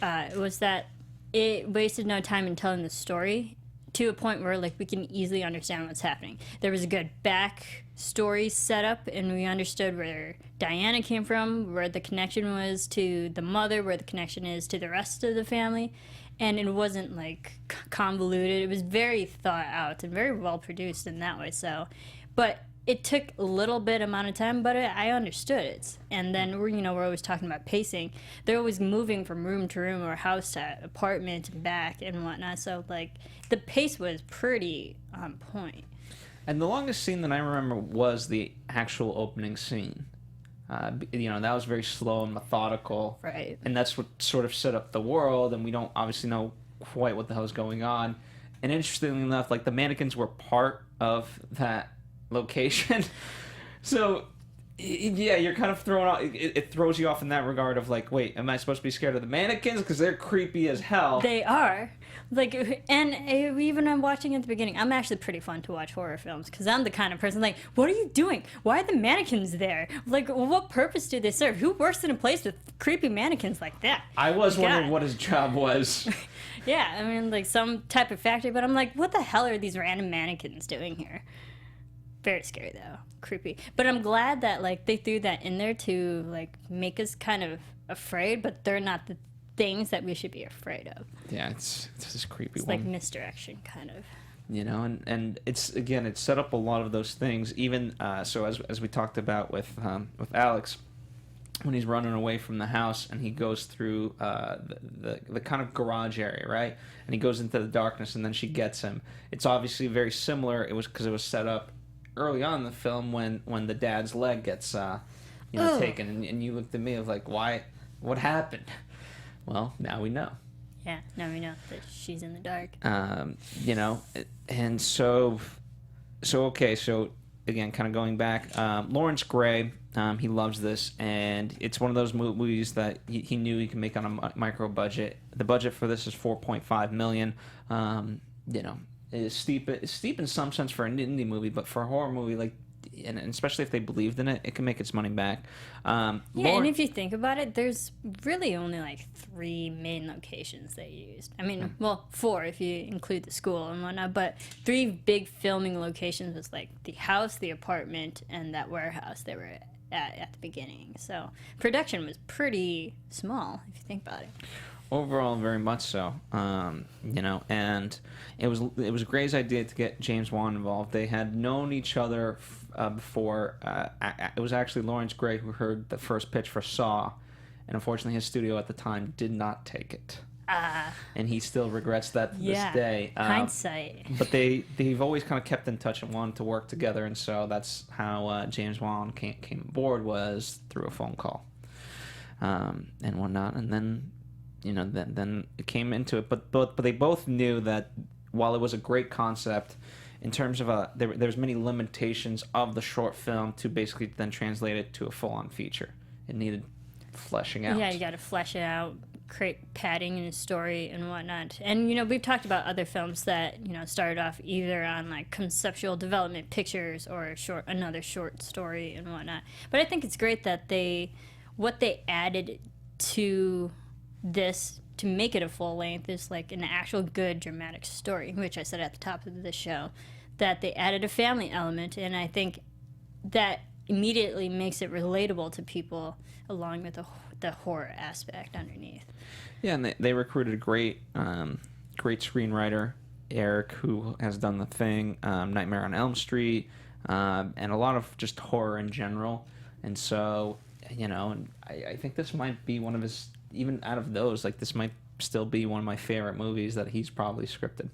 was that it wasted no time in telling the story to a point where, like, we can easily understand what's happening. There was a good backstory set up, and we understood where Diana came from, where the connection was to the mother, where the connection is to the rest of the family. And it wasn't, like, convoluted. It was very thought out and very well produced in that way. So, but it took a little bit amount of time, but I understood it. And then we're always talking about pacing. They're always moving from room to room or house to apartment and back and whatnot. So, like, the pace was pretty on point. And the longest scene that I remember was the actual opening scene. That was very slow and methodical. Right. And that's what sort of set up the world, and we don't obviously know quite what the hell is going on. And interestingly enough, like, the mannequins were part of that location. So, yeah, you're kind of thrown off. It throws you off in that regard of, like, wait, am I supposed to be scared of the mannequins? Because they're creepy as hell. They are. Like, and even I'm watching at the beginning, I'm actually pretty fun to watch horror films because I'm the kind of person like, what are you doing? Why are the mannequins there? Like, what purpose do they serve? Who works in a place with creepy mannequins like that? I was wondering what his job was. Yeah, I mean, like some type of factory, but I'm like, what the hell are these random mannequins doing here? Very scary though, creepy. But I'm glad that, like, they threw that in there to, like, make us kind of afraid, but they're not the things that we should be afraid of. Yeah, it's this creepy It's one. like misdirection, kind of. And it's, again, it set up a lot of those things. Even so, as we talked about with Alex, when he's running away from the house and he goes through the kind of garage area, right? And he goes into the darkness, and then she gets him. It's obviously very similar. It was because it was set up early on in the film when the dad's leg gets taken, and you looked at me of like, why? What happened? Well, now we know. Yeah, now we know that she's in the dark. And so okay, so again, kind of going back, Lawrence Gray, he loves this, and it's one of those movies that he knew he could make on a micro budget. The budget for this is $4.5 million. It's steep in some sense for an indie movie, but for a horror movie, like, and especially if they believed in it, it can make its money back. And if you think about it, there's really only like 3 main locations they used. I mean, well, 4 if you include the school and whatnot, but 3 big filming locations was like the house, the apartment, and that warehouse they were at the beginning. So production was pretty small if you think about it. Overall, very much so. And it was Gray's idea to get James Wan involved. They had known each other before. It was actually Lawrence Gray who heard the first pitch for Saw, and unfortunately, his studio at the time did not take it. And he still regrets that to this day. Hindsight. But they've always kind of kept in touch and wanted to work together, and so that's how James Wan came aboard, was through a phone call and whatnot, and then. Then it came into it, but they both knew that while it was a great concept, in terms of there's many limitations of the short film to basically then translate it to a full-on feature. It needed fleshing out. Yeah, you got to flesh it out, create padding in a story and whatnot. And we've talked about other films that started off either on like conceptual development pictures or another short story and whatnot. But I think it's great that what they added to this to make it a full length is like an actual good dramatic story, which I said at the top of the show that they added a family element, and I think that immediately makes it relatable to people, along with the horror aspect underneath. Yeah, and they recruited a great screenwriter, Eric, who has done The Thing, Nightmare on Elm Street, and a lot of just horror in general. And so, and I think this might be one of his, even out of those, like this might still be one of my favorite movies that he's probably scripted.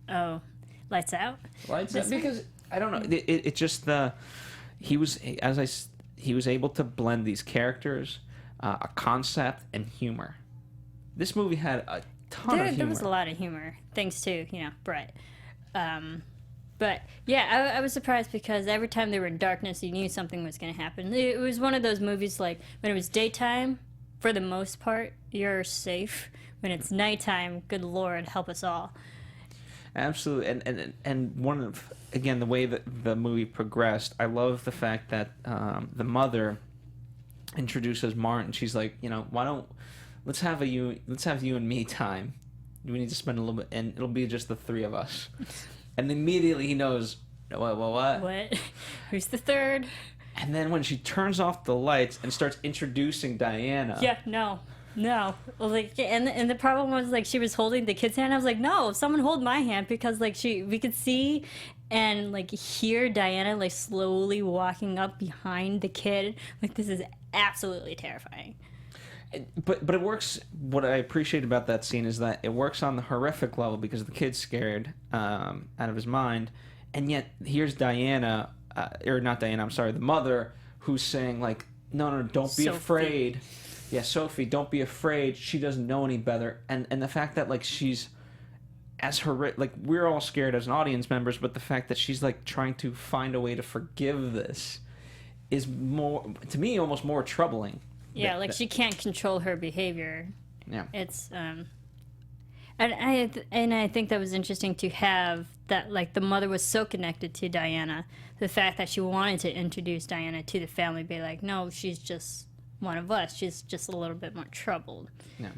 Oh, Lights Out? Lights Out, because I don't know, it just he was able to blend these characters, a concept, and humor. This movie had a ton of humor. There was a lot of humor, thanks to Brett. But yeah, I was surprised because every time they were in darkness, you knew something was going to happen. It was one of those movies like when it was daytime, for the most part, you're safe. When it's nighttime, good Lord, help us all. Absolutely, and one of, again, the way that the movie progressed, I love the fact that the mother introduces Martin. She's like, why don't let's have you and me time. We need to spend a little bit, and it'll be just the three of us. And immediately he knows, what? What? Who's the third? And then when she turns off the lights and starts introducing Diana. Yeah, no. Well, like, and the problem was, like, she was holding the kid's hand. I was like, no, someone hold my hand, because, like, we could see and, like, hear Diana, like, slowly walking up behind the kid. Like, this is absolutely terrifying. But it works. What I appreciate about that scene is that it works on the horrific level because the kid's scared out of his mind, and yet here's Diana, or not Diana, I'm sorry, the mother, who's saying, like, no, don't be afraid. Yeah, Sophie, don't be afraid. She doesn't know any better. And the fact that, like, she's as like, we're all scared as an audience members, but the fact that she's, like, trying to find a way to forgive this is more, to me, almost more troubling. Yeah, like she can't control her behavior. Yeah. It's and I think that was interesting to have that, like, the mother was so connected to Diana. The fact that she wanted to introduce Diana to the family, be like, no, she's just one of us. She's just a little bit more troubled. Yeah.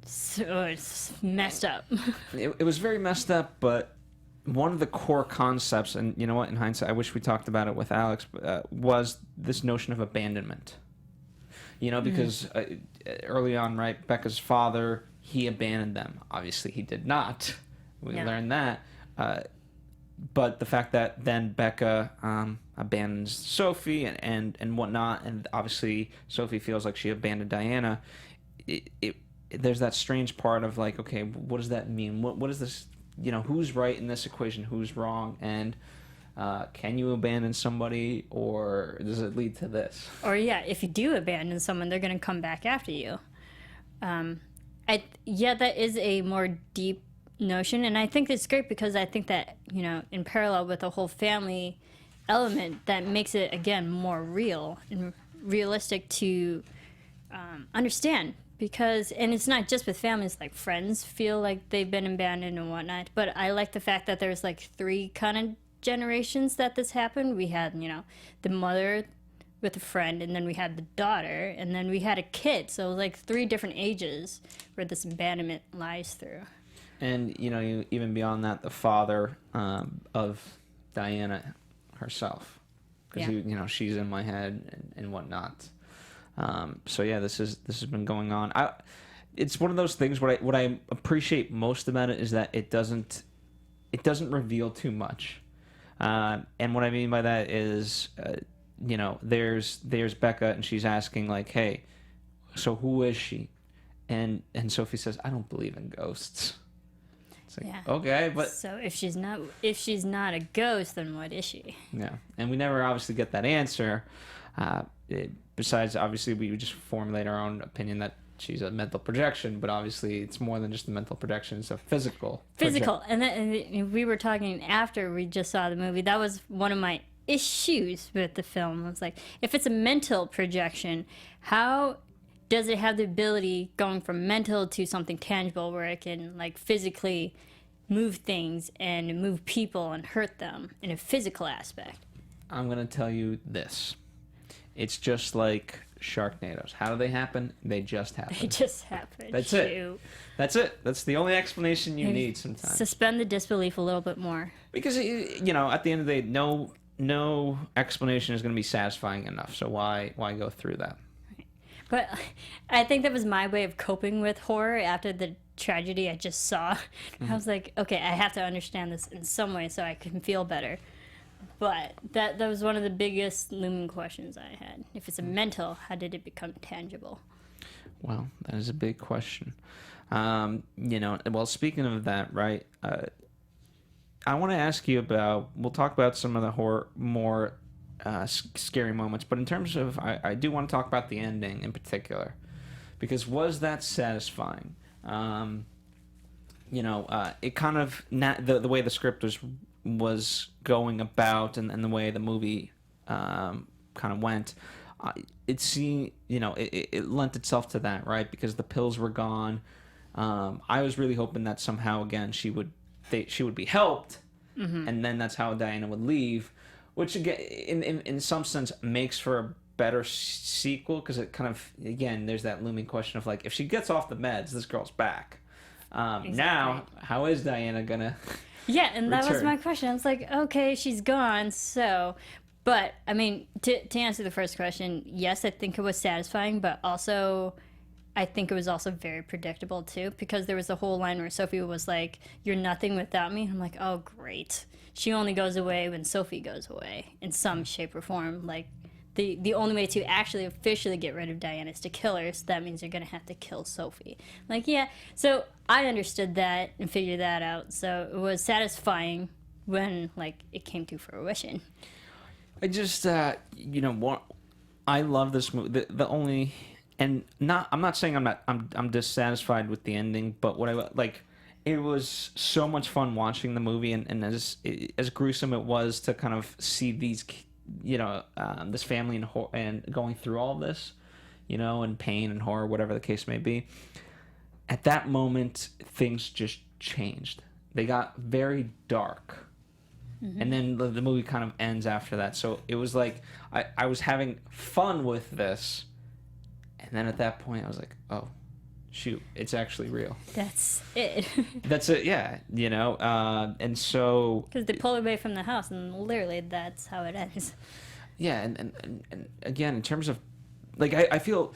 So it's messed up. It was very messed up, but one of the core concepts, and you know what, in hindsight, I wish we talked about it with Alex, was this notion of abandonment. Because early on, right, Becca's father, he abandoned them. Obviously, he did not. We learned that. But the fact that then Becca abandons Sophie and whatnot, and obviously Sophie feels like she abandoned Diana, there's that strange part of, like, okay, what does that mean? What is this? Who's right in this equation? Who's wrong? And can you abandon somebody, or does it lead to this? Or if you do abandon someone, they're going to come back after you. That is a more deep notion, and I think it's great because I think that, in parallel with the whole family element, that makes it, again, more real and realistic to understand. Because, and it's not just with families, like friends feel like they've been abandoned and whatnot, but I like the fact that there's, like, three kind of generations that this happened. We had, the mother with a friend, and then we had the daughter, and then we had a kid. So it was like three different ages where this abandonment lies through. And, even beyond that, the father of Diana herself. Because, she's in my head and whatnot. This has been going on. It's one of those things. What I appreciate most about it is that it doesn't reveal too much. And what I mean by that is, there's Becca, and she's asking, like, hey, so who is she? And Sophie says, I don't believe in ghosts. It's like, okay, but so if she's not a ghost, then what is she? Yeah, and we never obviously get that answer. Besides, obviously, we just formulate our own opinion that she's a mental projection, but obviously it's more than just a mental projection. It's a physical. And we were talking after we just saw the movie. That was one of my issues with the film. I was like, if it's a mental projection, how does it have the ability going from mental to something tangible where it can, like, physically move things and move people and hurt them in a physical aspect? I'm going to tell you this. It's just like Sharknadoes. How do they happen? They just happen. They just happen. That's it. That's it. That's the only explanation you need sometimes. Suspend the disbelief a little bit more. Because, you know, at the end of the day, no explanation is going to be satisfying enough. So why go through that? But I think that was my way of coping with horror after the tragedy I just saw. I was like, okay, I have to understand this in some way so I can feel better. But that was one of the biggest looming questions I had. If it's a mental, how did it become tangible? Well, that is a big question. You know, well, speaking of that, right, I want to ask you about, we'll talk about some of the more scary moments, but in terms of, I do want to talk about the ending in particular, because was that satisfying? You know, it kind of, the way the script was going about and the way the movie kind of went, it seemed, you know, it lent itself to that, right? Because the pills were gone. I was really hoping that somehow again she would be helped, and then that's how Diana would leave, which again, in some sense, makes for a better sequel, because it kind of, again, there's that looming question of like, if she gets off the meds, this girl's back. Exactly. Now, how is Diana gonna? Yeah, and that was my question. I was like, okay, she's gone, so. But, I mean, to answer the first question, yes, I think it was satisfying, but also, I think it was also very predictable, too, because there was a whole line where Sophie was like, you're nothing without me. I'm like, oh, great. She only goes away when Sophie goes away, in some shape or form. Like, the only way to actually officially get rid of Diana is to kill her, so that means you're going to have to kill Sophie. Like, yeah, so I understood that and figured that out, so it was satisfying when, like, it came to fruition. I just, you know, I love this movie. The only, and I'm not saying I'm dissatisfied with the ending, but what I like, it was so much fun watching the movie, and as gruesome it was to kind of see these, you know, this family and going through all of this, you know, and pain and horror, whatever the case may be. At that moment, things just changed. They got very dark. And then the movie kind of ends after that. So it was like I was having fun with this. And then at that point, I was like, oh, shoot, it's actually real. That's it. That's it, yeah. You know, and so... Because they pull away from the house, and literally that's how it ends. Yeah, and again, in terms of... Like, I feel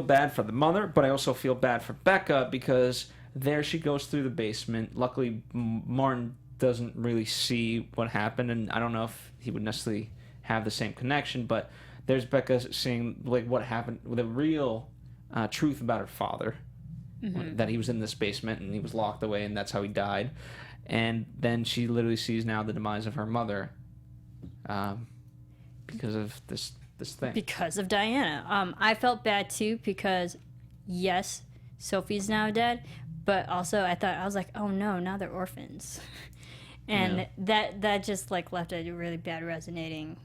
bad for the mother, but I also feel bad for Becca, because there she goes through the basement. Luckily, Martin doesn't really see what happened, and I don't know if he would necessarily have the same connection, but there's Becca seeing like what happened, the real truth about her father, that he was in this basement and he was locked away and that's how he died. And then she literally sees now the demise of her mother because of this thing. Because of Diana. I felt bad too, because yes, Sophie's now dead, but also I was like, oh no, now they're orphans. And that just like left a really bad resonating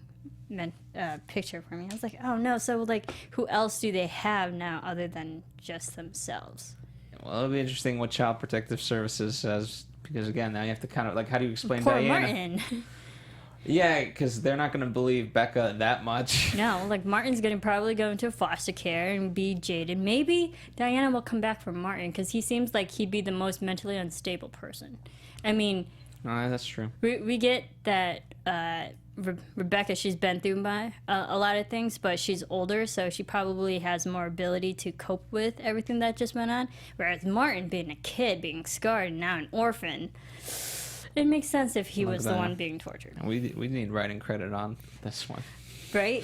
picture for me. I was like, oh no, so like who else do they have now other than just themselves? Well, it'll be interesting what Child Protective Services says, because again, now you have to kind of like, how do you explain Poor Diana? Martin. Yeah, because they're not going to believe Becca that much. No, like Martin's going to probably go into foster care and be jaded. Maybe Diana will come back for Martin, because he seems like he'd be the most mentally unstable person. I mean... that's true. We get that Rebecca, she's been through a lot of things, but she's older, so she probably has more ability to cope with everything that just went on. Whereas Martin, being a kid, being scarred, and now an orphan, it makes sense if he was the one being tortured. We need writing credit on this one. Right?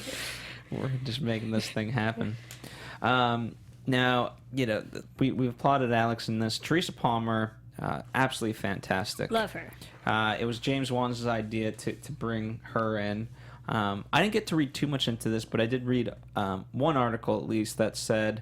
We're just making this thing happen. Now, you know, we've applauded Alex in this. Teresa Palmer... absolutely fantastic. Love her. It was James Wan's idea to bring her in. I didn't get to read too much into this, but I did read one article at least that said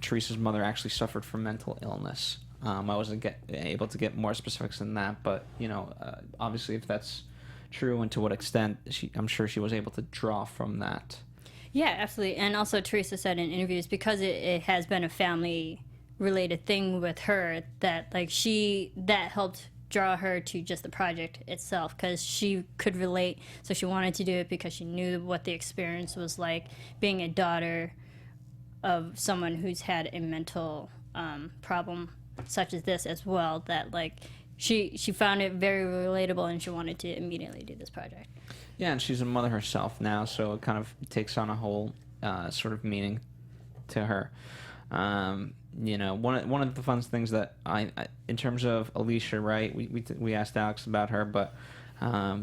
Teresa's mother actually suffered from mental illness. I wasn't able to get more specifics than that, but you know, obviously if that's true and to what extent, I'm sure she was able to draw from that. Yeah, absolutely. And also Teresa said in interviews, because it has been a family related thing with her, that like that helped draw her to just the project itself because she could relate. So she wanted to do it because she knew what the experience was like being a daughter of someone who's had a mental problem such as this as well, that like she found it very relatable and she wanted to immediately do this project. Yeah, and she's a mother herself now, so it kind of takes on a whole sort of meaning to her. You know, one of the fun things that I in terms of Alicia, right? We asked Alex about her, but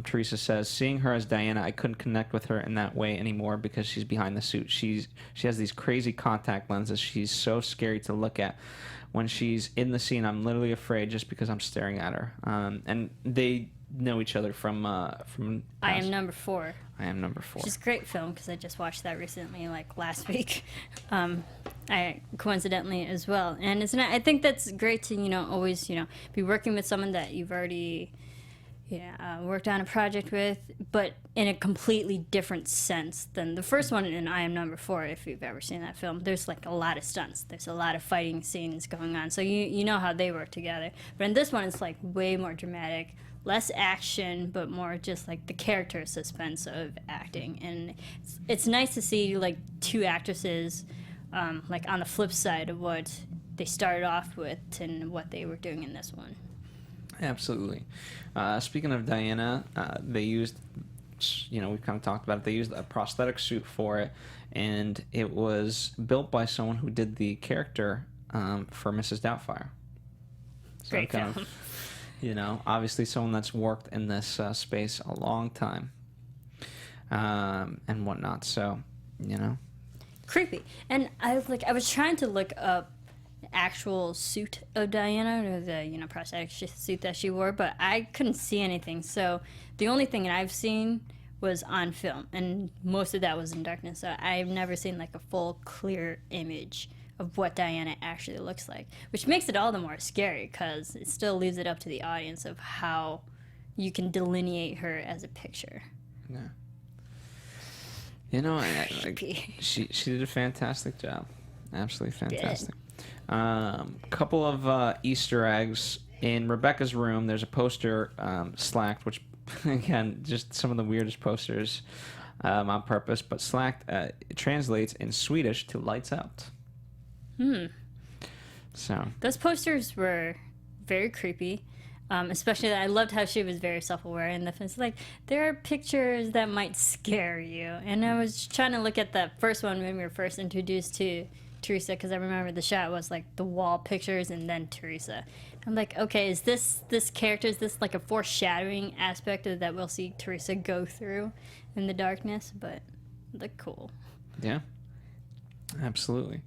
Teresa says, seeing her as Diana, I couldn't connect with her in that way anymore because she's behind the suit. She has these crazy contact lenses. She's so scary to look at. When she's in the scene, I'm literally afraid just because I'm staring at her. And they know each other from I Am Number 4. I Am Number 4. Which is a great film because I just watched that recently, like last week. I coincidentally as well, and it's not. I think that's great to always be working with someone that you've already worked on a project with, but in a completely different sense than the first one in I Am Number 4, if you've ever seen that film. There's like a lot of stunts. There's a lot of fighting scenes going on. So you know how they work together. But in this one, it's like way more dramatic, less action, but more just like the character suspense of acting. And it's nice to see like two actresses like on the flip side of what they started off with and what they were doing in this one. Absolutely. Speaking of Diana, they used, we've kind of talked about it, they used a prosthetic suit for it, and it was built by someone who did the character for Mrs. Doubtfire. So Great kind film. Of, obviously someone that's worked in this space a long time and whatnot, so, Creepy. And I was trying to look up actual suit of Diana, or the prosthetic suit that she wore, but I couldn't see anything. So the only thing I've seen was on film, and most of that was in darkness. So I've never seen like a full clear image of what Diana actually looks like, which makes it all the more scary because it still leaves it up to the audience of how you can delineate her as a picture. Yeah. She did a fantastic job. Absolutely fantastic. Couple of Easter eggs. In Rebecca's room, there's a poster slacked, which, again, just some of the weirdest posters on purpose, but slacked it translates in Swedish to lights out. So those posters were very creepy. Especially, I loved how she was very self-aware in the film. It's like, there are pictures that might scare you. And I was trying to look at that first one when we were first introduced to Teresa, because I remember the shot was like the wall pictures and then Teresa. I'm like, okay, is this character, is this like a foreshadowing aspect of that we'll see Teresa go through in the darkness? But it looked cool. Yeah, absolutely.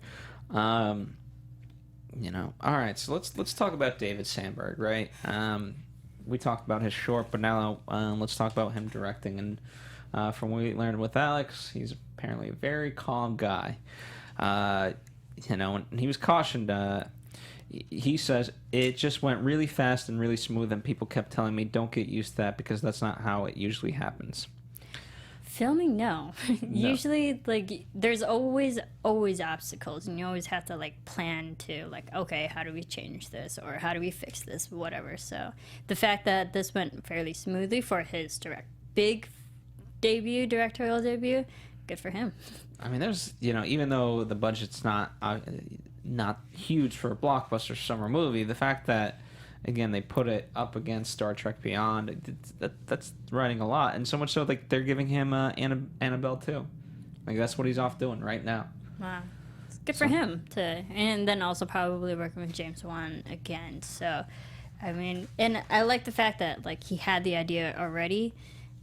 All right, so let's talk about David Sandberg, right? We talked about his short, but now let's talk about him directing. And from what we learned with Alex, he's apparently a very calm guy. And he was cautioned. He says, it just went really fast and really smooth, and people kept telling me, don't get used to that because that's not how it usually happens. Filming, no. Usually, like, there's always obstacles, and you always have to, like, plan to, like, okay, how do we change this, or how do we fix this, whatever. So the fact that this went fairly smoothly for his big directorial debut, good for him. I mean, there's, even though the budget's not huge for a blockbuster summer movie, the fact that, again, they put it up against Star Trek Beyond, that's writing a lot. And so much so, like, they're giving him Annabelle too. Like, that's what he's off doing right now. Wow. It's good for him and then also probably working with James Wan again. So, I mean, and I like the fact that, like, he had the idea already,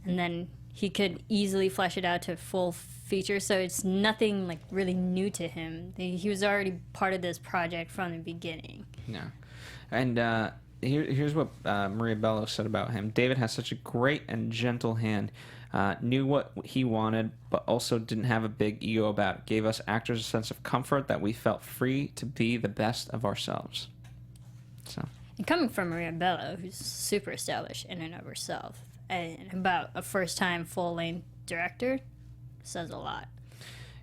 and then he could easily flesh it out to full feature. So it's nothing, like, really new to him. He was already part of this project from the beginning. Yeah. And, here's what Maria Bello said about him. David has such a great and gentle hand. Knew what he wanted, but also didn't have a big ego about it. Gave us actors a sense of comfort that we felt free to be the best of ourselves. So. And coming from Maria Bello, who's super established in and of herself, and about a first-time full-length director, says a lot.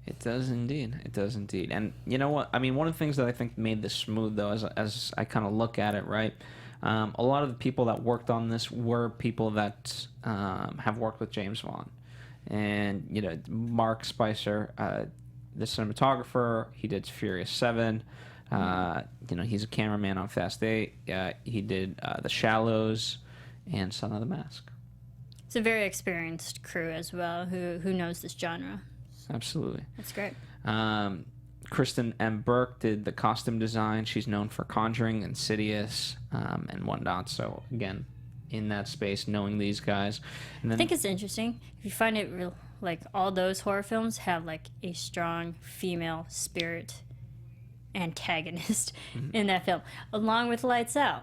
It does indeed. It does indeed. And you know what? I mean, one of the things that I think made this smooth, though, as I kind of look at it, right? A lot of the people that worked on this were people that have worked with James Wan. And, you know, Mark Spicer, the cinematographer, he did Furious 7. You know, he's a cameraman on Fast 8. He did The Shallows and Son of the Mask. It's a very experienced crew as well who knows this genre. Absolutely. That's great. Kristen M. Burke did the costume design. She's known for Conjuring, Insidious, and whatnot. So, again, in that space, knowing these guys. And then, I think it's interesting. If you find it real, like, all those horror films have, like, a strong female spirit antagonist in that film, along with Lights Out.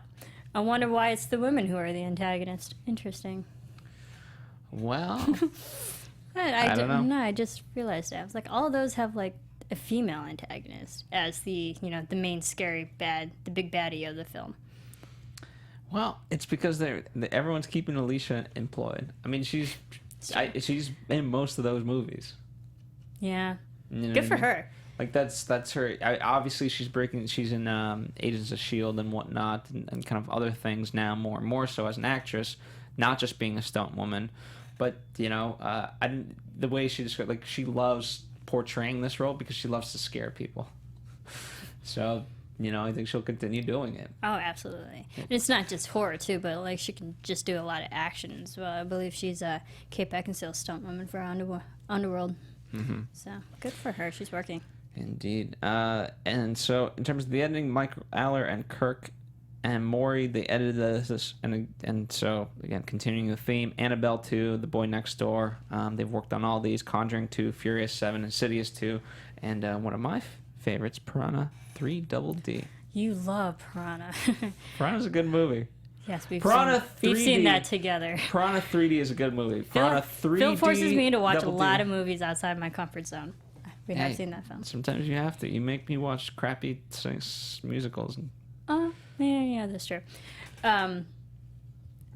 I wonder why it's the women who are the antagonist. Interesting. well, I don't know. No, I just realized that. I was like, all those have, like, a female antagonist as the, you know, the main scary the big baddie of the film. well, it's because everyone's keeping Alicia employed. I mean, she's in most of those movies. Yeah. You know Good what for I mean? her. Like that's her. Obviously, she's in Agents of S.H.I.E.L.D. and whatnot, and kind of other things now, more and more so as an actress, not just being a stunt woman. But you know, the way she described, like, she loves portraying this role because she loves to scare people. So, you know, I think she'll continue doing it. Oh, absolutely. And it's not just horror too, but like she can just do a lot of action as well. I believe she's a Kate Beckinsale stunt woman for Underworld. Mm-hmm. So good for her. She's working. Indeed. And so, in terms of the editing, Michael Aller and Kirk and Maury, they edited this, and so, again, continuing the theme, Annabelle 2, The Boy Next Door, they've worked on all these, Conjuring 2, Furious 7, Insidious 2, and one of my favorites, Piranha 3 Double D. You love Piranha. Piranha's a good movie. Yes, we've Piranha seen that together. Piranha 3D is a good movie. Piranha 3D. Phil forces me to watch a Double lot D. of movies outside my comfort zone. We have seen that film. Sometimes you have to. You make me watch crappy musicals. Oh, yeah, that's true. I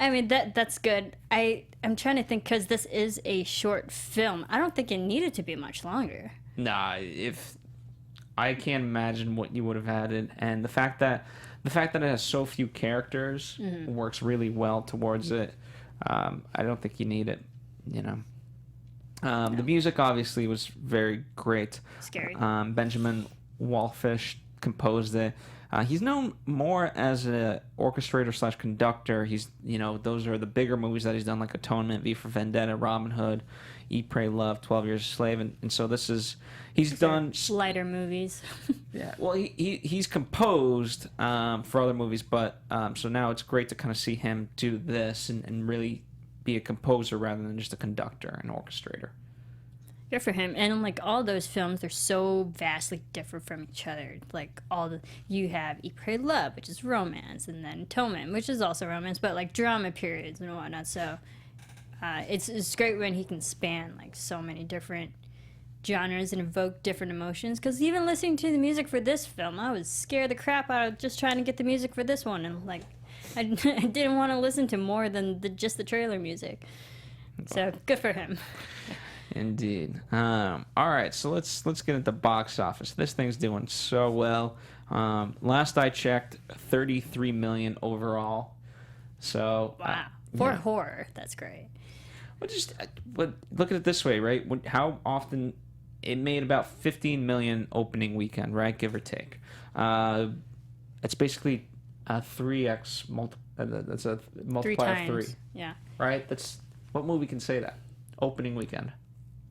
mean, that's good. I'm trying to think, because this is a short film. I don't think it needed to be much longer. Nah, if I can't imagine what you would have added, and the fact that it has so few characters works really well towards it. I don't think you need it. You know. The music obviously was very great. Scary. Benjamin Wallfish composed it. He's known more as an orchestrator / conductor. He's, you know, those are the bigger movies that he's done, like Atonement, V for Vendetta, Robin Hood, Eat, Pray, Love, 12 Years a Slave, and so this is he's done lighter movies. Yeah, well, he's composed for other movies, but so now it's great to kind of see him do this and really be a composer rather than just a conductor and orchestrator. Good for him. And like all those films, they're so vastly different from each other. Like you have Eat, Pray, Love, which is romance, and then Atonement, which is also romance, but like drama periods and whatnot. So it's great when he can span like so many different genres and evoke different emotions. Because even listening to the music for this film, I was scared the crap out of just trying to get the music for this one, and like I didn't want to listen to more than just the trailer music. So good for him. Indeed. All right, so let's get into box office. This thing's doing so well. Last I checked, 33 million overall. So wow, for horror, that's great. But look at it this way, right? How often it made about 15 million opening weekend, right? Give or take. It's basically a 3x that's a multiplier of 3. Yeah. Right? That's what movie can say that? Opening weekend.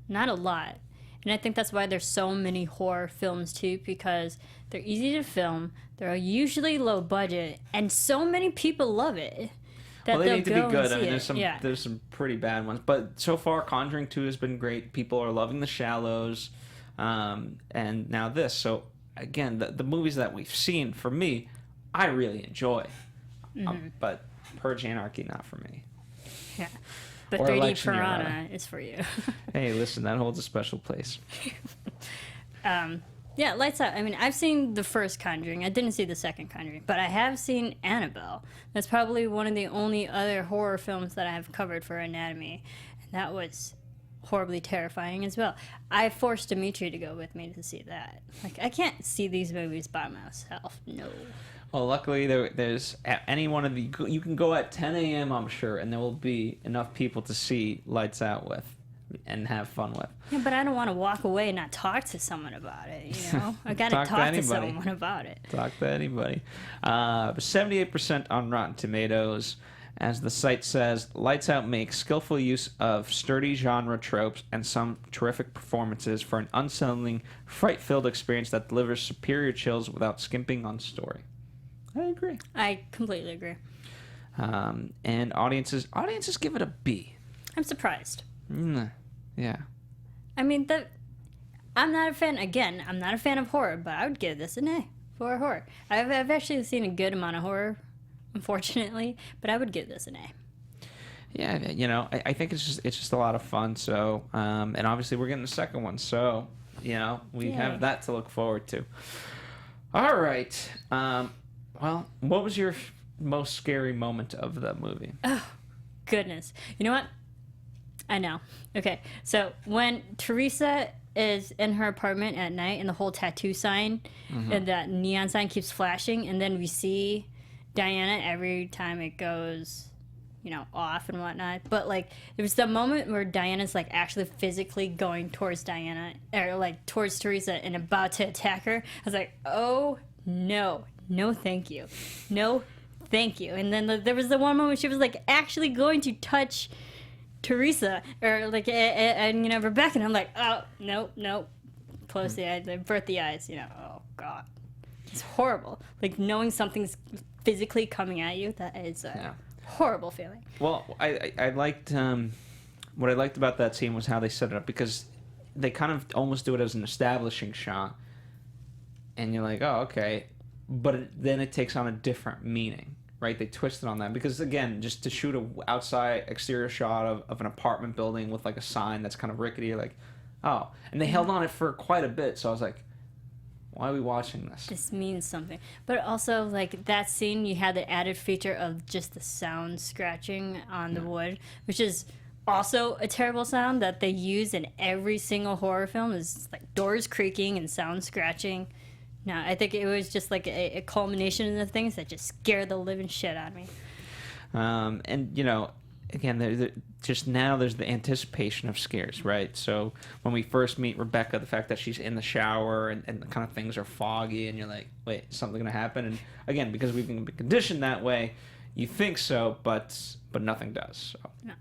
Not a lot. And I think that's why there's so many horror films too, because they're easy to film, they're usually low budget, and so many people love it. Well, they need to be good. I mean, it. there's some pretty bad ones, but so far, Conjuring 2 has been great. People are loving The Shallows, and now this. So again, the movies that we've seen, for me, I really enjoy. But Purge Anarchy, not for me. Yeah. But Or 3D Election Year, Piranha is for you. Hey, listen, that holds a special place. Yeah, Lights Out. I mean, I've seen the first Conjuring. I didn't see the second Conjuring, but I have seen Annabelle. That's probably one of the only other horror films that I have covered for Anatomy. And that was horribly terrifying as well. I forced Demetri to go with me to see that. Like, I can't see these movies by myself. No. Well, luckily there's at any one of the. You can go at 10 a.m. I'm sure, and there will be enough people to see Lights Out with, and have fun with. Yeah, but I don't want to walk away and not talk to someone about it. You know, I got to talk to someone about it. Talk to anybody. 78% on Rotten Tomatoes. As the site says, Lights Out makes skillful use of sturdy genre tropes and some terrific performances for an unsettling, fright-filled experience that delivers superior chills without skimping on story. I agree. I completely agree. And audiences give it a B. I'm surprised. Yeah. I mean, I'm not a fan. Again, I'm not a fan of horror, but I would give this an A for horror. I've actually seen a good amount of horror, unfortunately, but I would give this an A. Yeah, you know, I think it's just a lot of fun. So, and obviously we're getting the second one, so you know we have that to look forward to. All right. Well, what was your most scary moment of the movie? Oh, goodness. You know what? I know. Okay, so when Teresa is in her apartment at night and the whole tattoo sign and that neon sign keeps flashing, and then we see Diana every time it goes, you know, off and whatnot. But like, there was the moment where Diana's like actually physically going towards Diana, or like towards Teresa and about to attack her. I was like, oh no, thank you, no, thank you. And then there was the one moment she was like actually going to touch Teresa, or like, and you know, Rebecca, and I'm like, oh, no, close the eyes, avert the eyes, you know, oh God, it's horrible. Like, knowing something's physically coming at you, that is a horrible feeling. Well, I liked, what I liked about that scene was how they set it up, because they kind of almost do it as an establishing shot, and you're like, oh, okay, but then it takes on a different meaning. Right, they twisted on that because, again, just to shoot a outside exterior shot of an apartment building with like a sign that's kind of rickety, you're like, oh, and they held on it for quite a bit. So I was like, why are we watching this? This means something. But also, like, that scene, you had the added feature of just the sound scratching on the wood, which is also a terrible sound that they use in every single horror film. Is like doors creaking and sound scratching. No, I think it was just like a culmination of things that just scared the living shit out of me. And, you know, again, just now there's the anticipation of scares, right? So when we first meet Rebecca, the fact that she's in the shower and the kind of things are foggy and you're like, wait, is something going to happen? And, again, because we've been conditioned that way, you think so, but nothing does. So. No.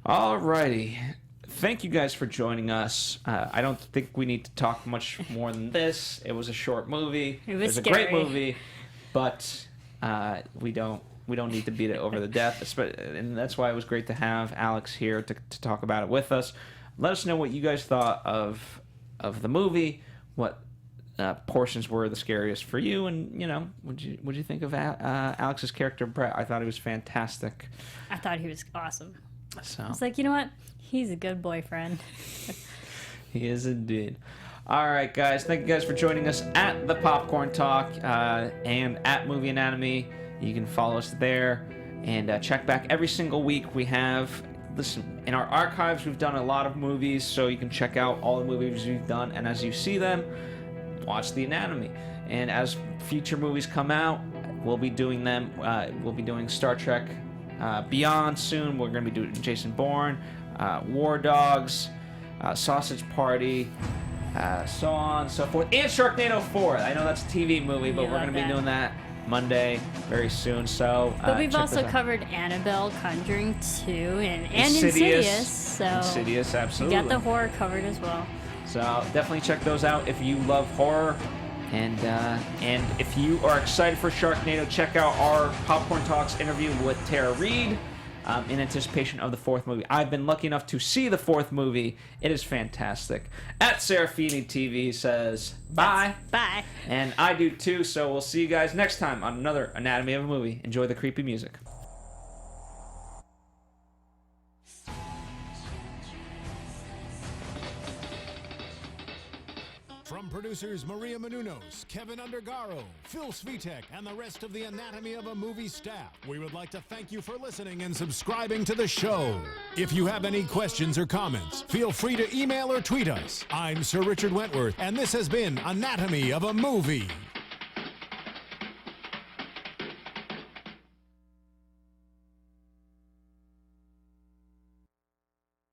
All righty. Thank you guys for joining us. I don't think we need to talk much more than this. It was a short movie. It was a scary. great movie, but we don't need to beat it over the death. And that's why it was great to have Alex here to talk about it with us. Let us know what you guys thought of the movie. What portions were the scariest for you, and you know, what'd you think of Alex's character Brett? I thought he was fantastic. I thought he was awesome. So it's like, you know what? He's a good boyfriend. He is indeed. All right, guys. Thank you guys for joining us at the Popcorn Talk and at Movie Anatomy. You can follow us there and check back every single week. We have, listen, in our archives, we've done a lot of movies, so you can check out all the movies we've done. And as you see them, watch the Anatomy. And as future movies come out, we'll be doing them. We'll be doing Star Trek Beyond soon. We're going to be doing Jason Bourne. War Dogs, Sausage Party, so on and so forth, and Sharknado 4. I know that's a TV movie, but we're going to be doing that Monday very soon. So, but we've also covered Annabelle, Conjuring 2, and Insidious. So Insidious, absolutely. We got the horror covered as well. So definitely check those out if you love horror. And if you are excited for Sharknado, check out our Popcorn Talks interview with Tara Reid. In anticipation of the fourth movie. I've been lucky enough to see the fourth movie. It is fantastic. At Serafini TV says bye. Bye. And I do too, so we'll see you guys next time on another Anatomy of a Movie. Enjoy the creepy music. From producers Maria Menounos, Kevin Undergaro, Phil Svitek, and the rest of the Anatomy of a Movie staff, we would like to thank you for listening and subscribing to the show. If you have any questions or comments, feel free to email or tweet us. I'm Sir Richard Wentworth, and this has been Anatomy of a Movie.